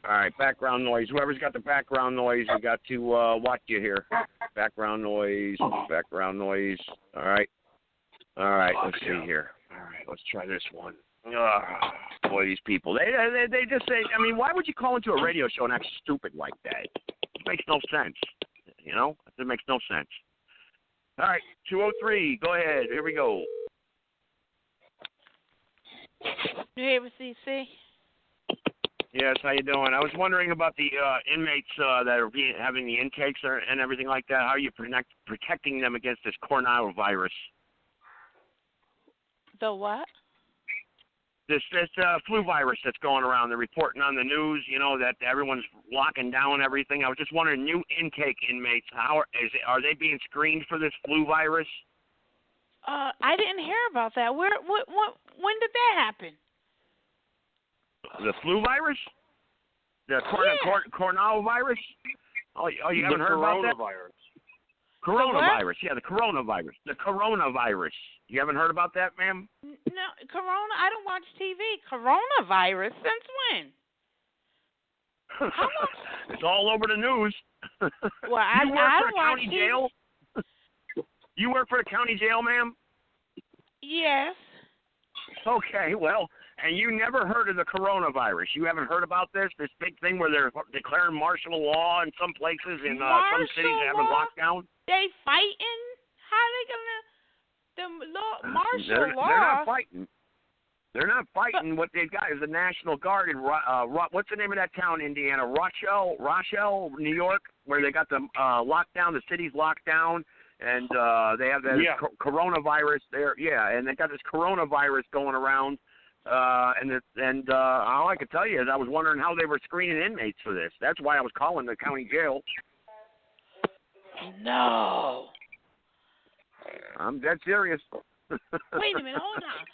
All right, background noise. Whoever's got the background noise, we got to watch you here. Background noise. All right, let's see here. All right, let's try this one. Boy, these people. They just say, I mean, why would you call into a radio show and act stupid like that? It makes no sense. It makes no sense. All right, 203, go ahead. Here we go. New Haven, CC. Yes, how you doing? I was wondering about the inmates that are having the intakes and everything like that. How are you protecting them against this coronavirus? The what? This flu virus that's going around. They're reporting on the news, that everyone's locking down everything. I was just wondering, new intake inmates, are they being screened for this flu virus? I didn't hear about that. When did that happen? The flu virus? The coronavirus? Oh, you haven't heard about that? Coronavirus. Yeah, the coronavirus. The coronavirus. You haven't heard about that, ma'am? No, Corona. I don't watch TV. Coronavirus. Since when? It's all over the news. Well, I you work for a watch county TV. jail? You work for a county jail, ma'am? Yes. Okay, well, and you never heard of the coronavirus. You haven't heard about this big thing where they're declaring martial law in some places, in some cities having lockdown? They fighting? How are they going to... martial law? They're not fighting. They're not fighting. What they've got is the National Guard in, what's the name of that town, Indiana? Rochelle, New York, where they got the lockdown, the city's locked down, and they have that coronavirus there. Yeah, and they got this coronavirus going around. And all I could tell you is I was wondering how they were screening inmates for this. That's why I was calling the county jail. No. I'm dead serious. Wait a minute. Hold on.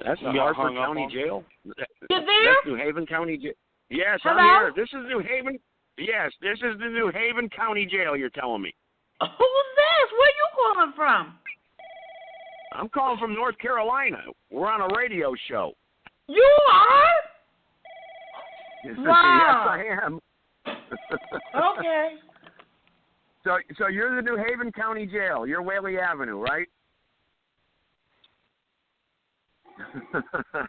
That's the Hartford County Jail. You there? That's New Haven County Jail. Yes, Hello? I'm here. This is New Haven. Yes, this is the New Haven County Jail. You're telling me. Who's this? Where you calling from? I'm calling from North Carolina. We're on a radio show. You are? Yes, Wow. I am. Okay. So you're the New Haven County Jail. You're Whaley Avenue, right?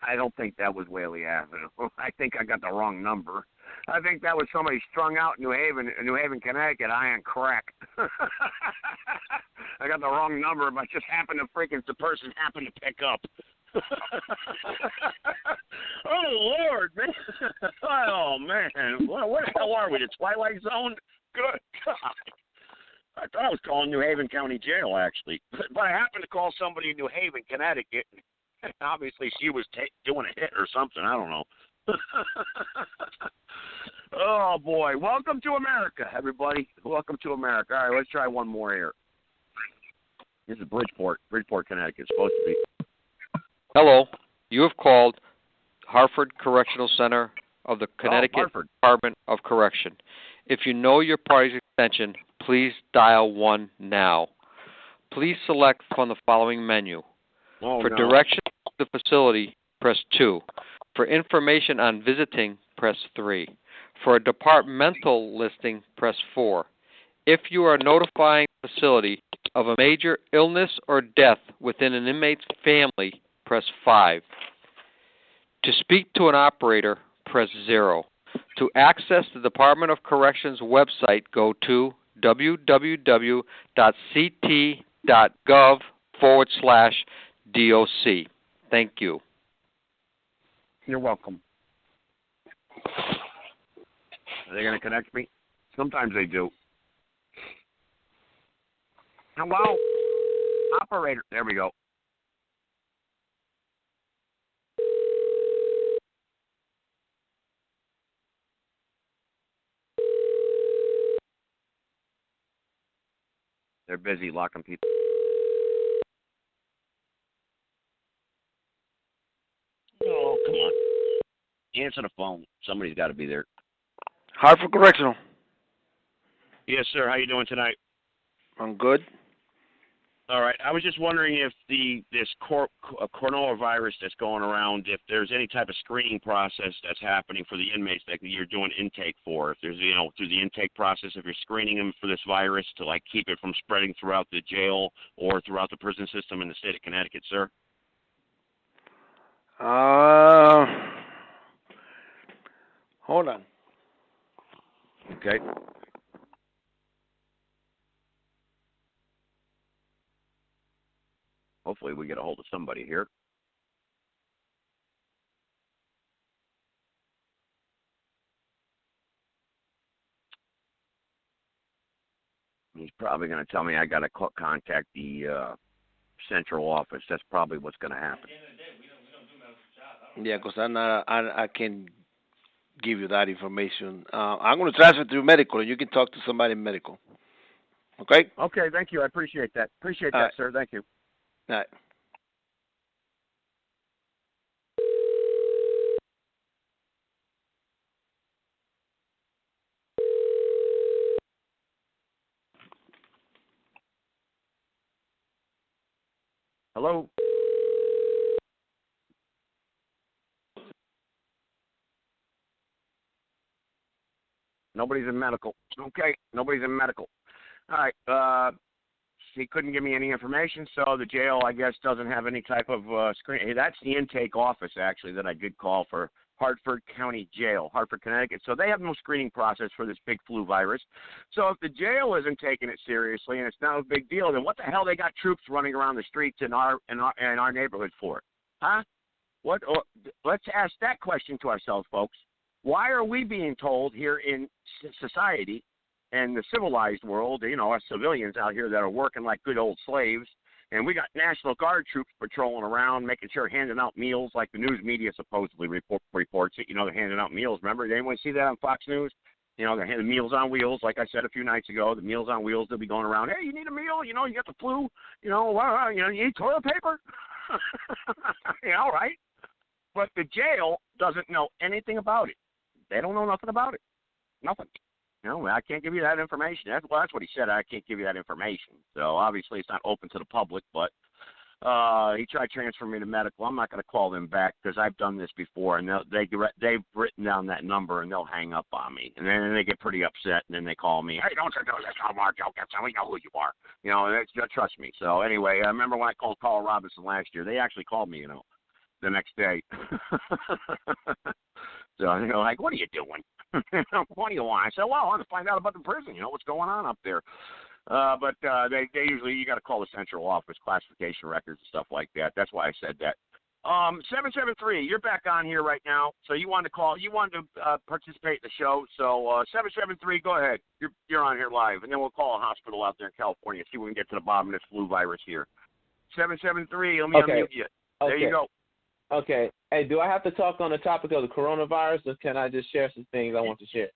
I don't think that was Whaley Avenue. I think I got the wrong number. I think that was somebody strung out in New Haven, Connecticut, high on crack. I got the wrong number, but just the person happened to pick up. Oh, Lord, man. Oh, man. Where the hell are we? The Twilight Zone? Good God. I thought I was calling New Haven County Jail, actually. But I happened to call somebody in New Haven, Connecticut. Obviously, she was doing a hit or something. I don't know. Oh, boy. Welcome to America, everybody. Welcome to America. All right, let's try one more here. This is Bridgeport, Connecticut. It's supposed to be. Hello. You have called Hartford Correctional Center of the Connecticut Department of Correction. If you know your party's extension, please dial 1 now. Please select from the following menu. For directions to the facility, press 2. For information on visiting, press 3. For a departmental listing, press 4. If you are notifying the facility of a major illness or death within an inmate's family, press 5. To speak to an operator, press 0. To access the Department of Corrections website, go to www.ct.gov/DOC. Thank you. You're welcome. Are they going to connect me? Sometimes they do. Hello? Operator. There we go. They're busy locking people. Oh, come on. Answer the phone. Somebody's got to be there. Hartford Correctional. Yes, sir. How you doing tonight? I'm good. All right. I was just wondering if this coronavirus that's going around, if there's any type of screening process that's happening for the inmates that you're doing intake for. If there's, through the intake process, if you're screening them for this virus to keep it from spreading throughout the jail or throughout the prison system in the state of Connecticut, sir. Hold on. Okay. Hopefully we get a hold of somebody here. He's probably going to tell me I got to contact the central office. That's probably what's going to happen. Yeah, because I can give you that information. I'm going to transfer to medical, and you can talk to somebody in medical. Okay? Okay, thank you. I appreciate that. Appreciate that, right, sir. Thank you. All right. Hello? Nobody's in medical. Okay, nobody's in medical. All right. He couldn't give me any information, so the jail, I guess, doesn't have any type of screen. Hey, that's the intake office, actually, that I did call for Hartford County Jail, Hartford, Connecticut. So they have no screening process for this big flu virus. So if the jail isn't taking it seriously and it's not a big deal, then what the hell they got troops running around the streets in our neighborhood for? Huh? What? Let's ask that question to ourselves, folks. Why are we being told here in society and the civilized world, us civilians out here that are working like good old slaves, and we got National Guard troops patrolling around, making sure, handing out meals like the news media supposedly reports it. They're handing out meals. Remember, did anyone see that on Fox News? They're handing Meals on Wheels, like I said a few nights ago. The Meals on Wheels, they'll be going around, hey, you need a meal? You got the flu? You need toilet paper? Right? But the jail doesn't know anything about it. They don't know nothing about it. Nothing. I can't give you that information. That's what he said. I can't give you that information. So obviously it's not open to the public, but he tried transferring me to medical. I'm not going to call them back because I've done this before, and they've written down that number, and they'll hang up on me. And then they get pretty upset, and then they call me, hey, don't you do this no more, Joe Gibson. We know who you are. Trust me. So anyway, I remember when I called Carl Robinson last year. They actually called me, the next day. So, like, what are you doing? What do you want? I said, well, I want to find out about the prison, what's going on up there. But they usually, you got to call the central office, classification records and stuff like that. That's why I said that. 773, you're back on here right now. So you wanted to participate in the show. So 773, go ahead. You're on here live. And then we'll call a hospital out there in California, see if we can get to the bottom of this flu virus here. 773, let me unmute you. There you go. Okay. Hey, do I have to talk on the topic of the coronavirus, or can I just share some things I want to share?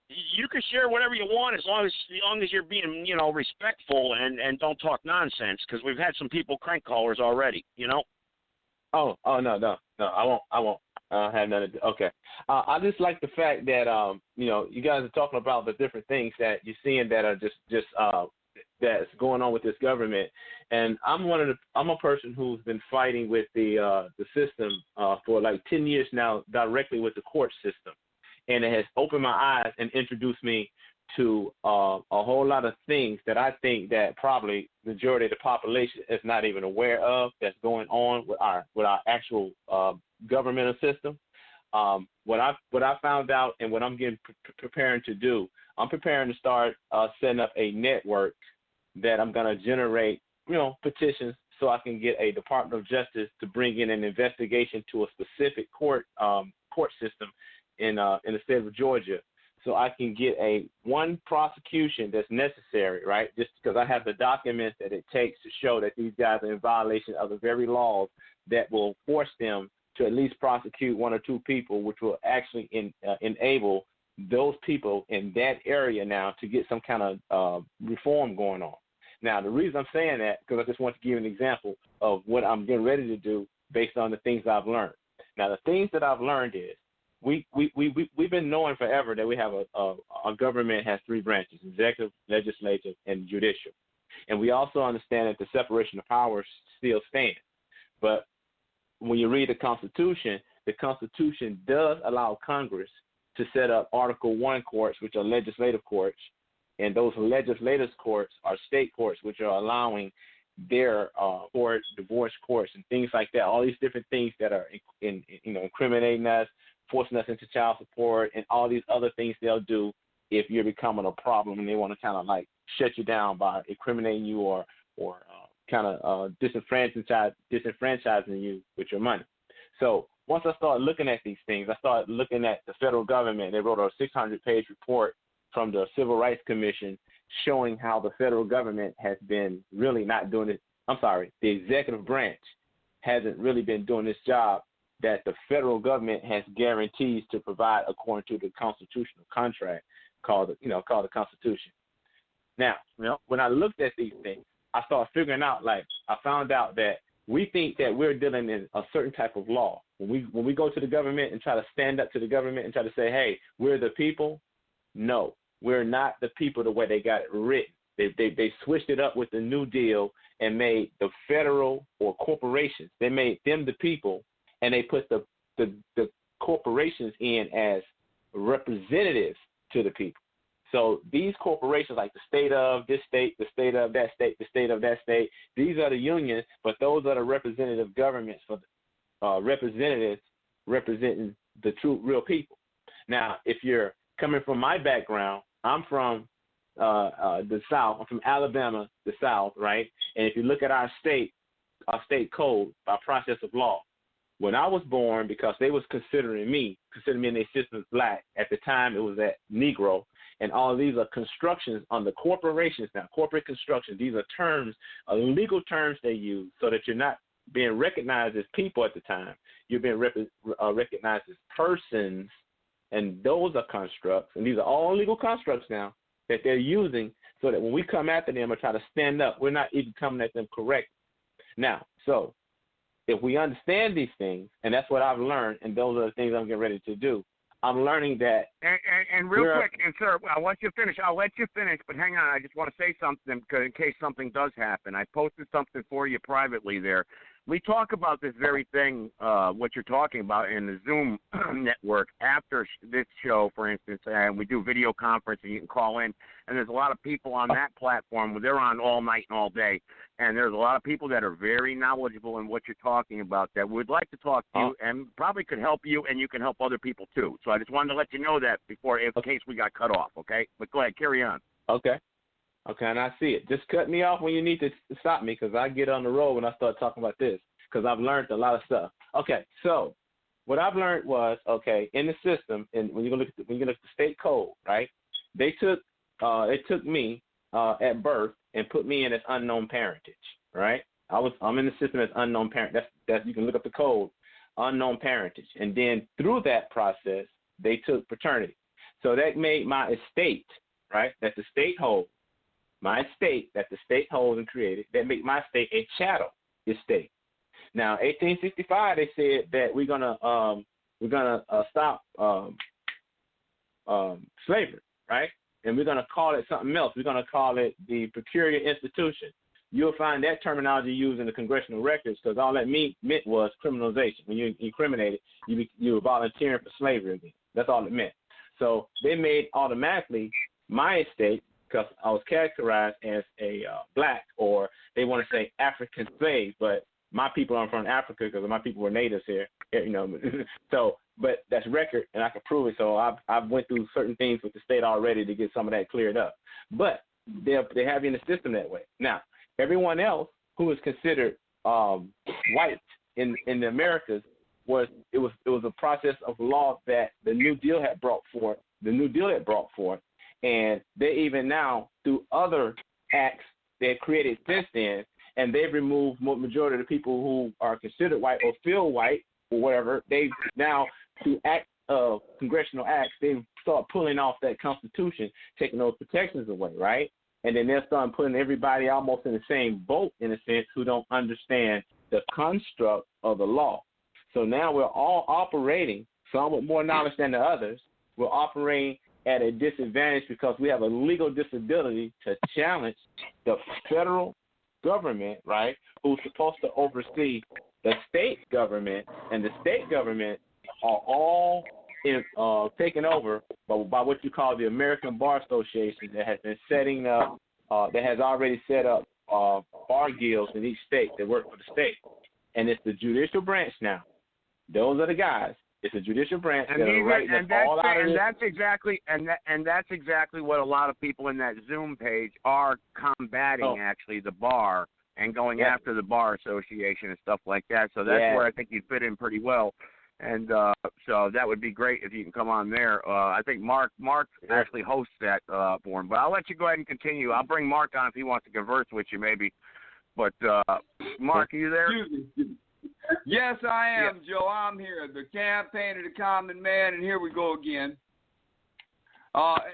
You can share whatever you want as long as you're being, respectful and don't talk nonsense, because we've had some people crank callers already, Oh, no, I won't. I don't have none of okay. I just like the fact that, you guys are talking about the different things that you're seeing that are just that's going on with this government. And I'm a person who's been fighting with the system for like 10 years now, directly with the court system. And it has opened my eyes and introduced me to a whole lot of things that I think that probably the majority of the population is not even aware of that's going on with our actual governmental system. What I found out and what I'm preparing to do, I'm preparing to start setting up a network that I'm going to generate, petitions so I can get a Department of Justice to bring in an investigation to a specific court system in the state of Georgia, so I can get one prosecution that's necessary, right? Just because I have the documents that it takes to show that these guys are in violation of the very laws that will force them to at least prosecute one or two people, which will actually enable those people in that area now to get some kind of reform going on. Now, the reason I'm saying that, because I just want to give you an example of what I'm getting ready to do based on the things I've learned. Now, the things that I've learned is we've been knowing forever that we have a government has three branches: executive, legislative, and judicial. And we also understand that the separation of powers still stands. But when you read the Constitution does allow Congress to set up Article I courts, which are legislative courts, and those legislative courts are state courts, which are allowing their court, divorce courts, and things like that. All these different things that are incriminating us, forcing us into child support, and all these other things they'll do if you're becoming a problem, and they want to kind of like shut you down by incriminating you or kind of disenfranchising you with your money. So once I started looking at these things, I started looking at the federal government. They wrote a 600-page report from the Civil Rights Commission showing how the federal government has been really not doing it. I'm sorry, the executive branch hasn't really been doing this job that the federal government has guarantees to provide according to the constitutional contract called the Constitution. Now, when I looked at these things, I started figuring out, I found out that we think that we're dealing in a certain type of law. When we go to the government and try to stand up to the government and try to say, hey, we're the people, no, we're not the people the way they got it written. They switched it up with the New Deal and made the federal or corporations, they made them the people, and they put the corporations in as representatives to the people. So these corporations, like the state of this state, the state of that state, the state of that state, these are the unions, but those are the representative governments for representatives representing the true, real people. Now, if you're coming from my background, I'm from the South. I'm from Alabama, the South, right? And if you look at our state code, our process of law, when I was born, because they was considering me in their system as black, at the time it was at Negro, and all of these are constructions on the corporations now, corporate construction. These are terms, legal terms they use so that you're not being recognized as people at the time. You're being recognized as persons, and those are constructs. And these are all legal constructs now that they're using so that when we come after them or try to stand up, we're not even coming at them correctly. Now, so if we understand these things, and that's what I've learned, and those are the things I'm getting ready to do, I'm learning that. And real quick, and sir, I'll let you finish. But hang on, I just want to say something because in case something does happen, I posted something for you privately there. We talk about this very thing, what you're talking about in the Zoom network after this show, for instance, and we do video conference and you can call in, and there's a lot of people on that platform where they're on all night and all day, and there's a lot of people that are very knowledgeable in what you're talking about that would like to talk to you and probably could help you, and you can help other people too. So I just wanted to let you know that before, in case we got cut off, okay? But go ahead, carry on. Okay, and I see it. Just cut me off when you need to stop me because I get on the road when I start talking about this because I've learned a lot of stuff. Okay, so what I've learned was, in the system, and when you look at the state code, right, they took me at birth and put me in as unknown parentage, right? I'm in the system as unknown parent. That's you can look up the code, unknown parentage, and then through that process they took paternity. So that made my estate, right, that the state holds, my estate that the state holds and created, that make my estate a chattel estate. Now, 1865, they said that we're gonna stop slavery, right? And we're gonna call it something else. We're gonna call it the peculiar institution. You'll find that terminology used in the congressional records because all that meant was criminalization. When you incriminated, you were volunteering for slavery again. That's all it meant. So they made automatically my estate, because I was characterized as a black, or they want to say African slave, but my people aren't from Africa because my people were natives here, So, but that's record, and I can prove it. So I've went through certain things with the state already to get some of that cleared up. But they have you in the system that way. Now, everyone else who is considered white in the Americas was a process of law that the New Deal had brought forth. And they even now, through other acts they've created since then, and they've removed majority of the people who are considered white or feel white or whatever. They've now, through congressional acts, they've started pulling off that Constitution, taking those protections away, right? and then they'll start putting everybody almost in the same boat, in a sense, who don't understand the construct of the law. So now we're all operating, some with more knowledge than the others. We're operating at a disadvantage because we have a legal disability to challenge the federal government, right, who's supposed to oversee the state government, and the state government are all taken over by what you call the American Bar Association that has been setting up, that has already set up bar guilds in each state that work for the state. And it's the judicial branch now. Those are the guys. It's a judicial branch that are writing all out of this. And that's exactly what a lot of people in that Zoom page are combating, actually, the bar and going after the bar association and stuff like that. So that's where I think you'd fit in pretty well. And so that would be great if you can come on there. I think Mark actually hosts that for him. But I'll let you go ahead and continue. I'll bring Mark on if he wants to converse with you maybe. But, Mark, are you there? Excuse me. Yes, I am, Joe. I'm here, the campaign of the common man, and here we go again.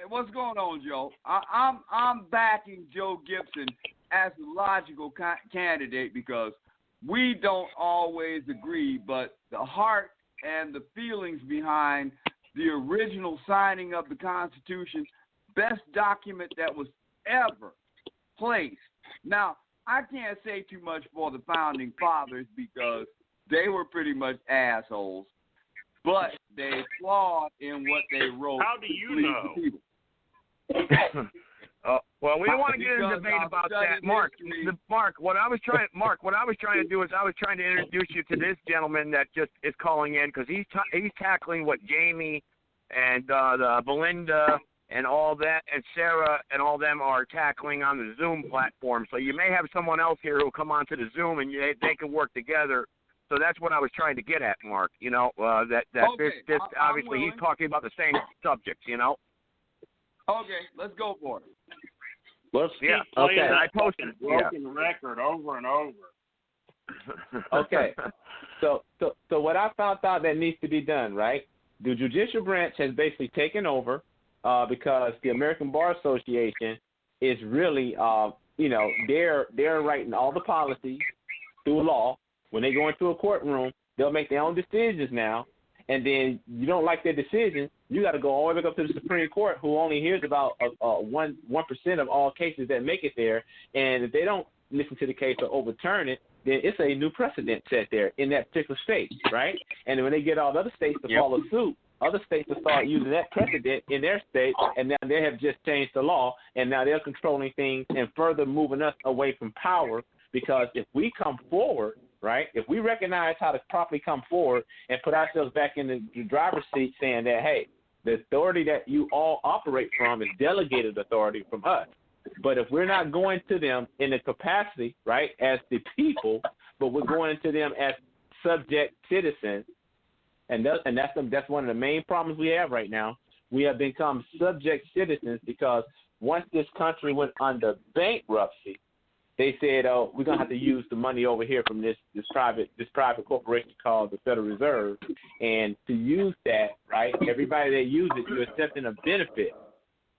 What's going on, Joe? I'm backing Joe Gibson as a logical candidate because we don't always agree, but the heart and the feelings behind the original signing of the Constitution, best document that was ever placed. Now, I can't say too much for the founding fathers because they were pretty much assholes, but they flawed in what they wrote. How do you know? Well, we don't want to get into a debate about that, Mark. What I was trying to do is I was trying to introduce you to this gentleman that just is calling in because he's tackling what Jamie and the Belinda and all that, and Sarah and all them are tackling on the Zoom platform. So you may have someone else here who will come onto the Zoom and they can work together. So that's what I was trying to get at, Mark. You know, this obviously he's talking about the same subjects. You know. Okay, let's go for it. Let's keep playing that broken record over and over. Okay. So what I found out that needs to be done, right? The judicial branch has basically taken over because the American Bar Association is really, they're writing all the policies through law. When they go into a courtroom, they'll make their own decisions now. And then you don't like their decision, you got to go all the way up to the Supreme Court, who only hears about 1% of all cases that make it there. And if they don't listen to the case or overturn it, then it's a new precedent set there in that particular state, right? And when they get all the other states to follow suit, other states will start using that precedent in their state, and now they have just changed the law, and now they're controlling things and further moving us away from power. Because if we come forward, right, if we recognize how to properly come forward and put ourselves back in the driver's seat saying that, hey, the authority that you all operate from is delegated authority from us. But if we're not going to them in the capacity, right, as the people, but we're going to them as subject citizens, and that's one of the main problems we have right now. We have become subject citizens because once this country went under bankruptcy, they said, "Oh, we're gonna have to use the money over here from this private corporation called the Federal Reserve, and to use that, right? Everybody that uses it, you're accepting a benefit,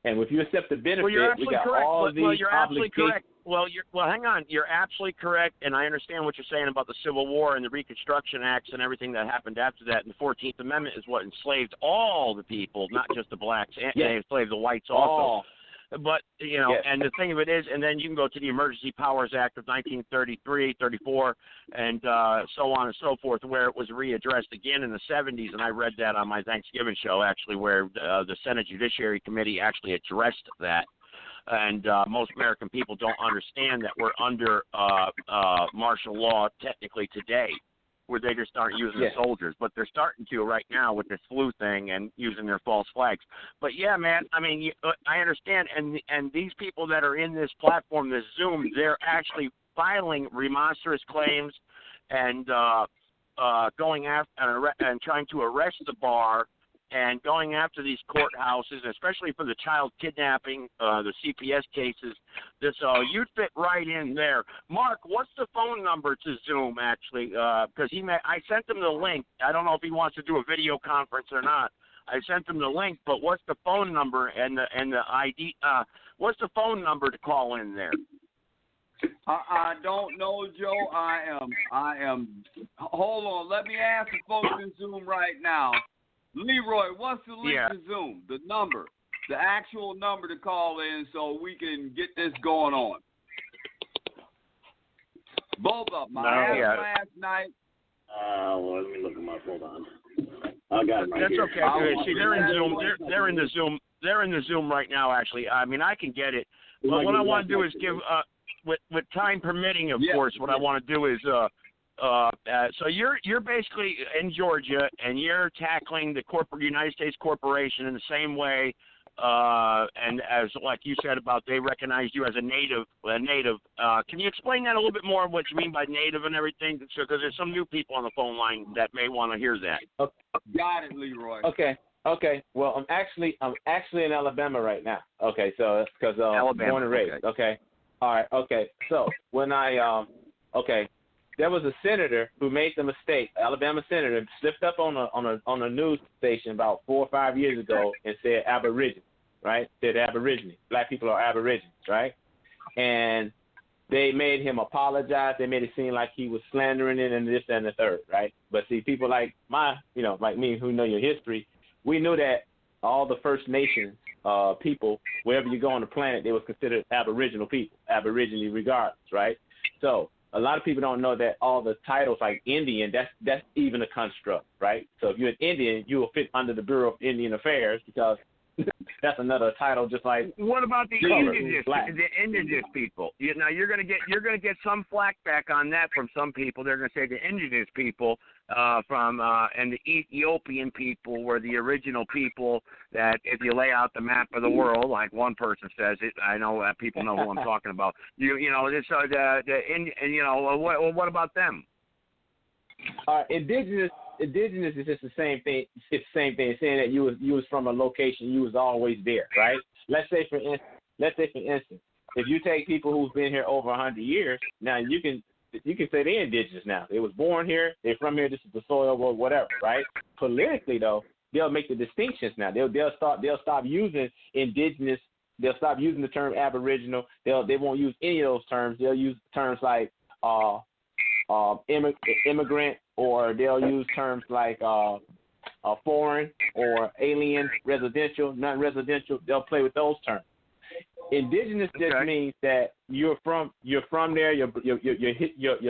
and if you accept the benefit, we got all these obligations." Well, hang on. You're absolutely correct, and I understand what you're saying about the Civil War and the Reconstruction Acts and everything that happened after that. And the 14th Amendment is what enslaved all the people, not just the blacks. And they enslaved the whites also. But, and the thing of it is, and then you can go to the Emergency Powers Act of 1933, 34, and so on and so forth, where it was readdressed again in the 70s. And I read that on my Thanksgiving show, actually, where the Senate Judiciary Committee actually addressed that. And most American people don't understand that we're under martial law technically today, where they just aren't using the soldiers. But they're starting to right now with this flu thing and using their false flags. But, yeah, man, I mean, I understand. And these people that are in this platform, this Zoom, they're actually filing remonstrance claims and going after and trying to arrest the bar and going after these courthouses, especially for the child kidnapping, the CPS cases. You'd fit right in there. Mark, what's the phone number to Zoom, actually? Because I sent him the link. I don't know if he wants to do a video conference or not. I sent them the link, but what's the phone number and the ID? What's the phone number to call in there? I don't know, Joe. I am. Hold on. Let me ask the folks in Zoom right now. Leroy, what's the link to Zoom? The number, the actual number to call in, so we can get this going on. Both of them. I asked last night. Well, let me look them up. Hold on. I got it right here. That's okay. See, they're in Zoom. They're in the Zoom. They're in the Zoom right now. Actually, I mean, I can get it. But what I want to do is give, with time permitting, of course. What I want to do is, so you're basically in Georgia, and you're tackling the United States corporation in the same way. And as like you said about they recognized you as a native. Can you explain that a little bit more? What you mean by native and everything? Because there's some new people on the phone line that may want to hear that. Okay. Got it, Leroy. Okay. Well, I'm actually in Alabama right now. Okay, so that's because born and raised. Okay. All right. Okay. So when there was a senator who made the mistake. Alabama senator slipped up on a news station about 4 or 5 years ago and said Aborigine, right? Said Aborigine. Black people are Aborigines, right? And they made him apologize. They made it seem like he was slandering it and this and the third, right? But see, people like like me who know your history, we knew that all the First Nations people, wherever you go on the planet, they was considered Aboriginal people, Aborigine regardless, right? So a lot of people don't know that all the titles like Indian, that's even a construct, right? So if you're an Indian, you will fit under the Bureau of Indian Affairs because that's another title, just like. What about the indigenous people? Now you're gonna get some flack back on that from some people. They're gonna say the indigenous people and the Ethiopian people were the original people. That if you lay out the map of the world, like one person says it, I know that people know who I'm talking about. What about them? Indigenous is just the same thing. It's the same thing. Saying that you was from a location, you was always there, right? Let's say for instance, if you take people who've been here over 100 years, now you can say they're indigenous now. They was born here, they're from here. This is the soil or whatever, right? Politically though, they'll make the distinctions now. They'll stop using indigenous. They'll stop using the term Aboriginal. They won't use any of those terms. They'll use terms like immigrant, or they'll use terms like foreign or alien, residential, non-residential. They'll play with those terms. Indigenous just means that you're from there. Your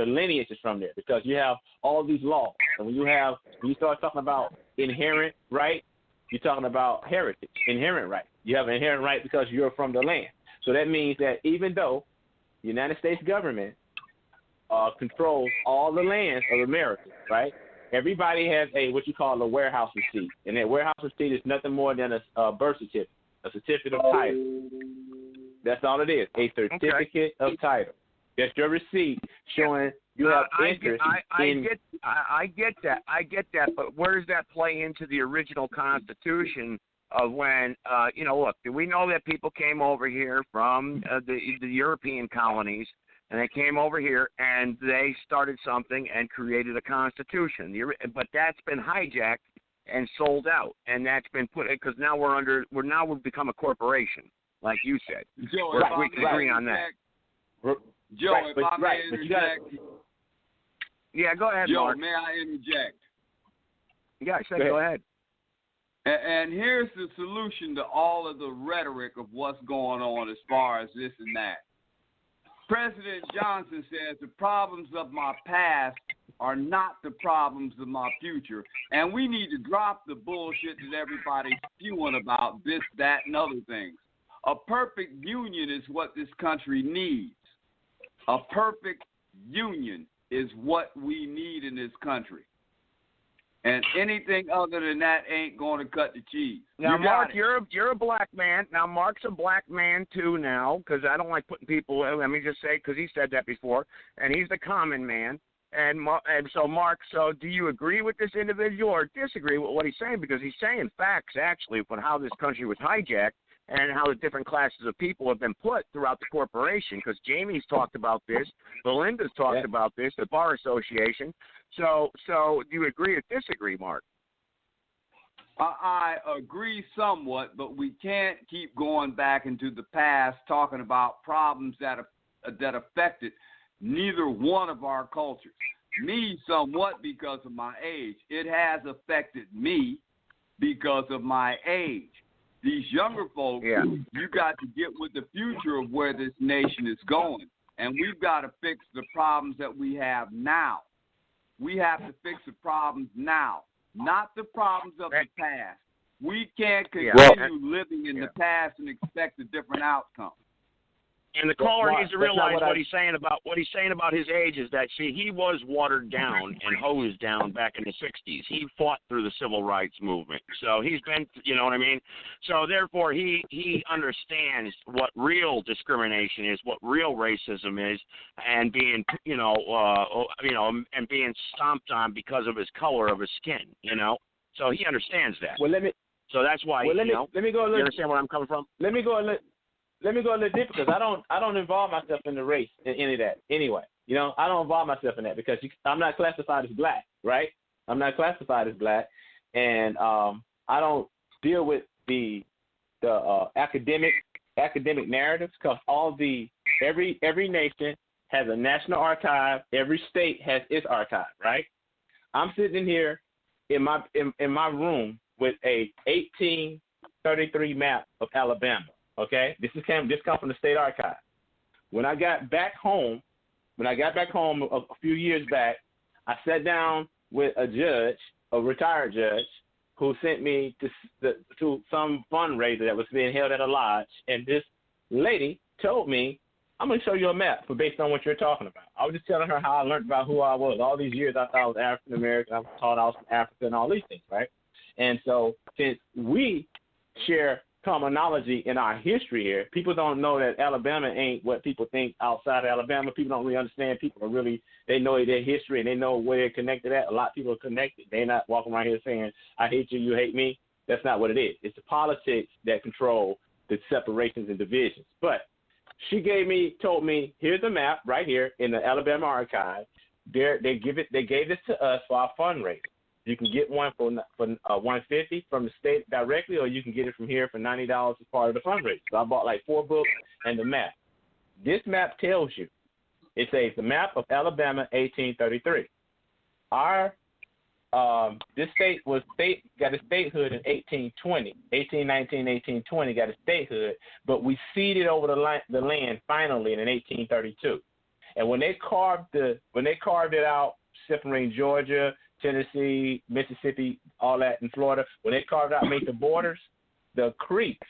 lineage is from there because you have all these laws. And when you start talking about inherent right, you're talking about heritage, inherent right. You have an inherent right because you're from the land. So that means that even though the United States government controls all the lands of America, right? Everybody has what you call a warehouse receipt, and that warehouse receipt is nothing more than a birth certificate, a certificate of title. That's all it is, a certificate of title. That's your receipt showing you have interest in. I get that, but where does that play into the original Constitution of when, look, we know that people came over here from the European colonies, and they came over here and they started something and created a constitution. But that's been hijacked and sold out, and that's been put because now we've become a corporation, like you said. Joe, we can agree on that. Joe, if I may interject. Yeah, go ahead, Joe, Mark. may I interject? Yeah, go ahead. And here's the solution to all of the rhetoric of what's going on as far as this and that. President Johnson says the problems of my past are not the problems of my future. And we need to drop the bullshit that everybody's spewing about this, that, and other things. A perfect union is what this country needs. A perfect union is what we need in this country. And anything other than that ain't going to cut the cheese. Now, Mark, you're a black man. Now, Mark's a black man, too, now, because I don't like putting people, let me just say, because he said that before, and he's the common man. And so, Mark, do you agree with this individual or disagree with what he's saying? Because he's saying facts, actually, about how this country was hijacked and how the different classes of people have been put throughout the corporation, because Jamie's talked about this, Belinda's talked about this, the Bar Association. So do you agree or disagree, Mark? I agree somewhat, but we can't keep going back into the past talking about problems that affected neither one of our cultures. Me somewhat because of my age. It has affected me because of my age. These younger folks, you got to get with the future of where this nation is going. And we've got to fix the problems that we have now. We have to fix the problems now, not the problems of the past. We can't continue living in the past and expect a different outcome. And the caller needs to realize what he's saying about his age is that, see, he was watered down and hosed down back in the 60s. He fought through the civil rights movement. So he's been, you know what I mean? So therefore he understands what real discrimination is, what real racism is, and being, and being stomped on because of his color of his skin, you know? So he understands that. So that's why, let me go a little, you understand where I'm coming from? Let me go a little deeper because I don't involve myself in the race in any of that anyway. You know, I don't involve myself in that because I'm not classified as black, right? I'm not classified as black, and I don't deal with the academic narratives because every nation has a national archive. Every state has its archive, right? I'm sitting in here in my room with a 1833 map of Alabama. Okay, this comes from the state archive. When I got back home a few years back, I sat down with a judge, a retired judge, who sent me to some fundraiser that was being held at a lodge, and this lady told me, "I'm going to show you a map based on what you're talking about." I was just telling her how I learned about who I was. All these years I thought I was African American. I was taught I was from Africa and all these things, right? And so since we share terminology in our history here, people don't know that Alabama ain't what people think outside of Alabama. People don't really understand. They know their history and they know where they're connected at. A lot of people are connected. They're not walking around here saying, I hate you, you hate me. That's not what it is. It's the politics that control the separations and divisions. But she told me, here's a map right here in the Alabama archive. They gave this to us for our fundraiser. You can get one for $150 from the state directly, or you can get it from here for $90 as part of the fundraiser. So I bought like 4 books and the map. This map tells you. It says the map of Alabama, 1833. This state got a statehood in 1820, 1819, 1820 got a statehood, but we ceded over the land finally in 1832. And when they carved it out, separating Georgia, Tennessee, Mississippi, all that in Florida, when they carved out, made the borders, the creeks,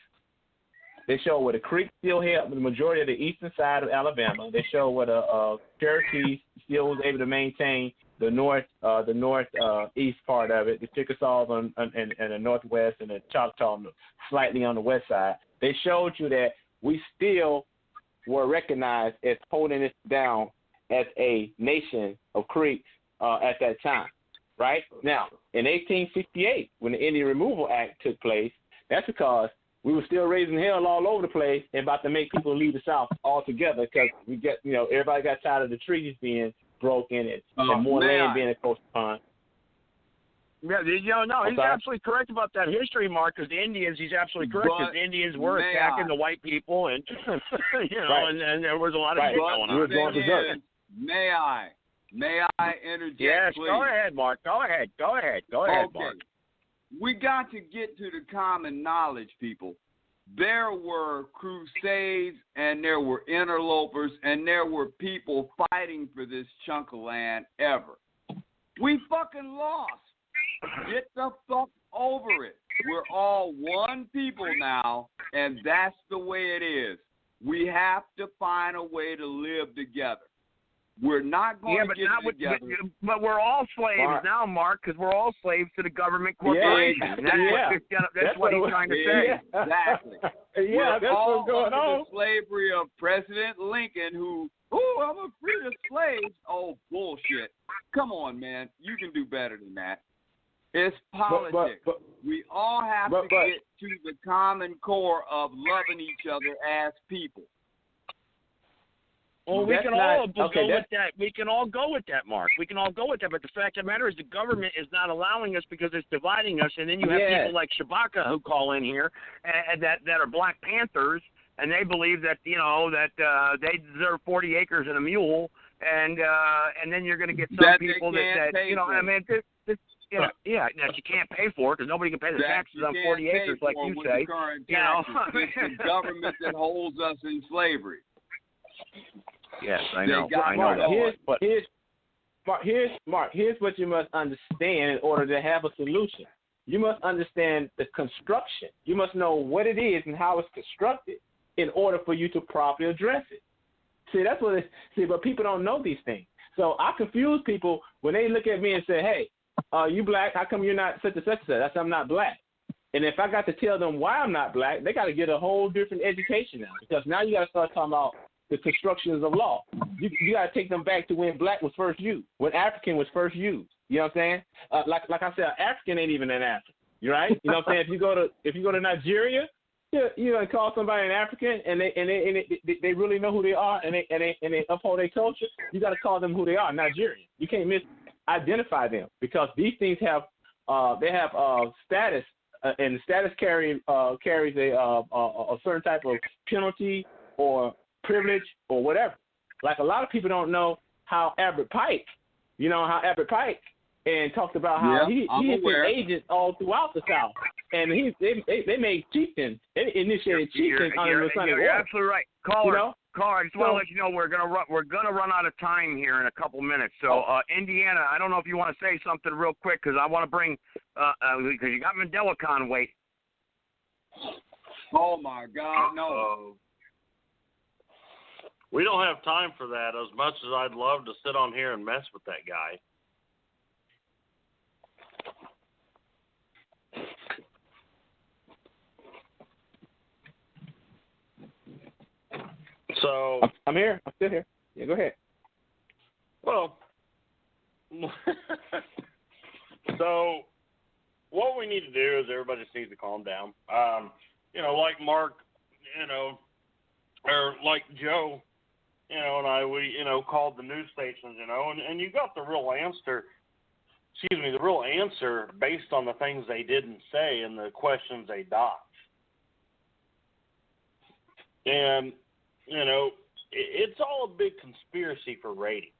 they show where the creeks still held the majority of the eastern side of Alabama. They show where the Cherokee still was able to maintain the northeast part of it, the Chickasaws and the northwest, and the Choctaw slightly on the west side. They showed you that we still were recognized as holding it down as a nation of creeks at that time. Right? Now, in 1868, when the Indian Removal Act took place, that's because we were still raising hell all over the place and about to make people leave the South altogether because everybody got tired of the treaties being broken and more land being encroached upon. Yeah, he's absolutely correct about that history, Mark, because the Indians, he's absolutely correct, because the Indians were attacking the white people, and, and there was a lot of shit going on. May I interject, yes, please? Go ahead, Mark. Go ahead, Mark. We got to get to the common knowledge, people. There were crusades, and there were interlopers, and there were people fighting for this chunk of land ever. We fucking lost. Get the fuck over it. We're all one people now, and that's the way it is. We have to find a way to live together. We're not going to get together. But we're all slaves now, Mark, because we're all slaves to the government corporation. That's what he's trying to say. Exactly. That's all what's going on. The slavery of President Lincoln, who, I'm a free the slaves. Oh, bullshit. Come on, man. You can do better than that. It's politics. But we all have to get to the common core of loving each other as people. Well, we can all go okay, with that. We can all go with that, Mark. We can all go with that. But the fact of the matter is, the government is not allowing us because it's dividing us. And then you have people like Shabaka who call in here and that are Black Panthers, and they believe that they deserve 40 acres and a mule. And then you're going to get some people that you know. I mean, that you can't pay for it because nobody can pay the taxes on 40 acres, like you say. You know, it's the government that holds us in slavery. Yes, I know. Here's what you must understand in order to have a solution. You must understand the construction. You must know what it is and how it's constructed in order for you to properly address it. But people don't know these things. So I confuse people when they look at me and say, hey, you black, how come you're not such and such and such? That's I'm not black. And if I got to tell them why I'm not black, they got to get a whole different education now, because now you got to start talking about the constructions of law. You got to take them back to when black was first used, when African was first used. You know what I'm saying? Like I said, African ain't even an African. Right? You know what I'm saying? If you go to Nigeria, you gonna call somebody an African, and they really know who they are, and they uphold their culture. You got to call them who they are, Nigerian. You can't misidentify them because these things have status, and the status carries a certain type of penalty or privilege or whatever. Like a lot of people don't know how Albert Pike and talked about how he has been agents all throughout the South, and they made chieftains. They initiated chieftains under the Sun. You're absolutely right, caller. Caller, I just want to let you know we're gonna run out of time here in a couple minutes. So Indiana, I don't know if you want to say something real quick because I want to bring because you got MandelaCon waiting. Oh my God, no. We don't have time for that. As much as I'd love to sit on here and mess with that guy. So I'm here. I'm still here. Yeah, go ahead. Well, so what we need to do is everybody just needs to calm down. Like Mark, or like Joe, and I, we, called the news stations, and you got the real answer. The real answer based on the things they didn't say and the questions they dodged. And it's all a big conspiracy for ratings.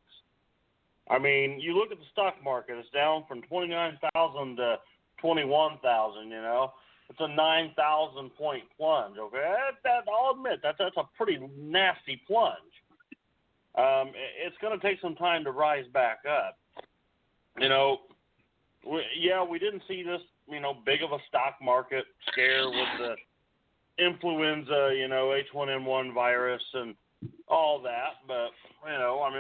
I mean, you look at the stock market; it's down from 29,000 to 21,000. It's a 9,000 point plunge. Okay, I'll admit that's a pretty nasty plunge. It's going to take some time to rise back up. We didn't see this, big of a stock market scare with the influenza, H1N1 virus and all that. But,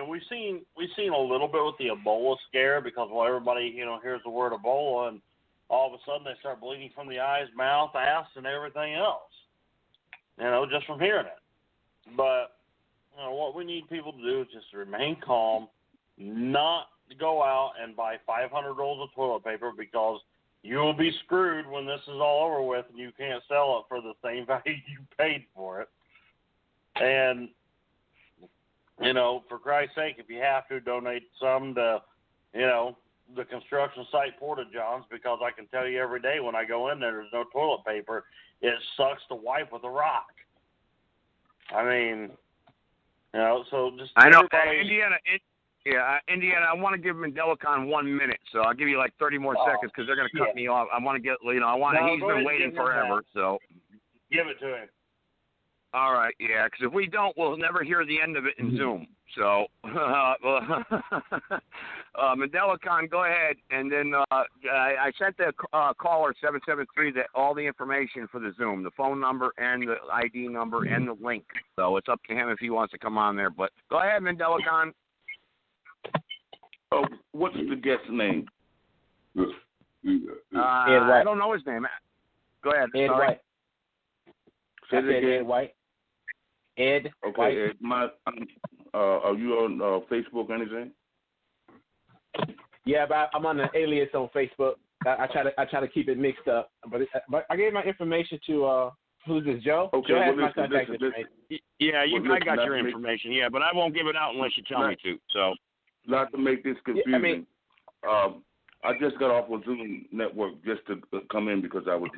we've seen a little bit with the Ebola scare because, everybody, hears the word Ebola and all of a sudden they start bleeding from the eyes, mouth, ass, and everything else, just from hearing it. But, what we need people to do is just remain calm, not go out and buy 500 rolls of toilet paper because you will be screwed when this is all over with and you can't sell it for the same value you paid for it. And, for Christ's sake, if you have to, donate some to, the construction site Porta-Johns, because I can tell you every day when I go in there's no toilet paper. It sucks to wipe with a rock. I mean, so just I know, everybody... Indiana, I want to give MandelaCon 1 minute, so I'll give you like 30 more seconds because they're going to cut me off. I want to get, he's been waiting forever, so. Give it to him. All right, yeah, because if we don't, we'll never hear the end of it in Zoom. So, MandelaCon, go ahead, and then I sent the caller 773 all the information for the Zoom, the phone number and the ID number and the link. So it's up to him if he wants to come on there. But go ahead, MandelaCon. What's the guest's name? Ed White. I don't know his name. Go ahead. Ed Sorry. White. Ed White. Ed White. Ed, are you on Facebook or anything? Yeah, but I'm on an alias on Facebook. I try to keep it mixed up, but I gave my information to Who's this, Joe? Okay, Joe has well, my contact listen. information. Yeah, I got your make- information. Yeah, but I won't give it out unless you tell me to. So, Not to make this confusing. Yeah, I mean, I just got off of Zoom network just to come in because I was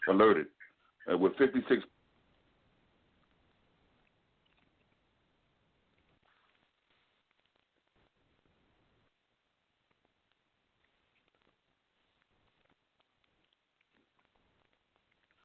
alerted. With 56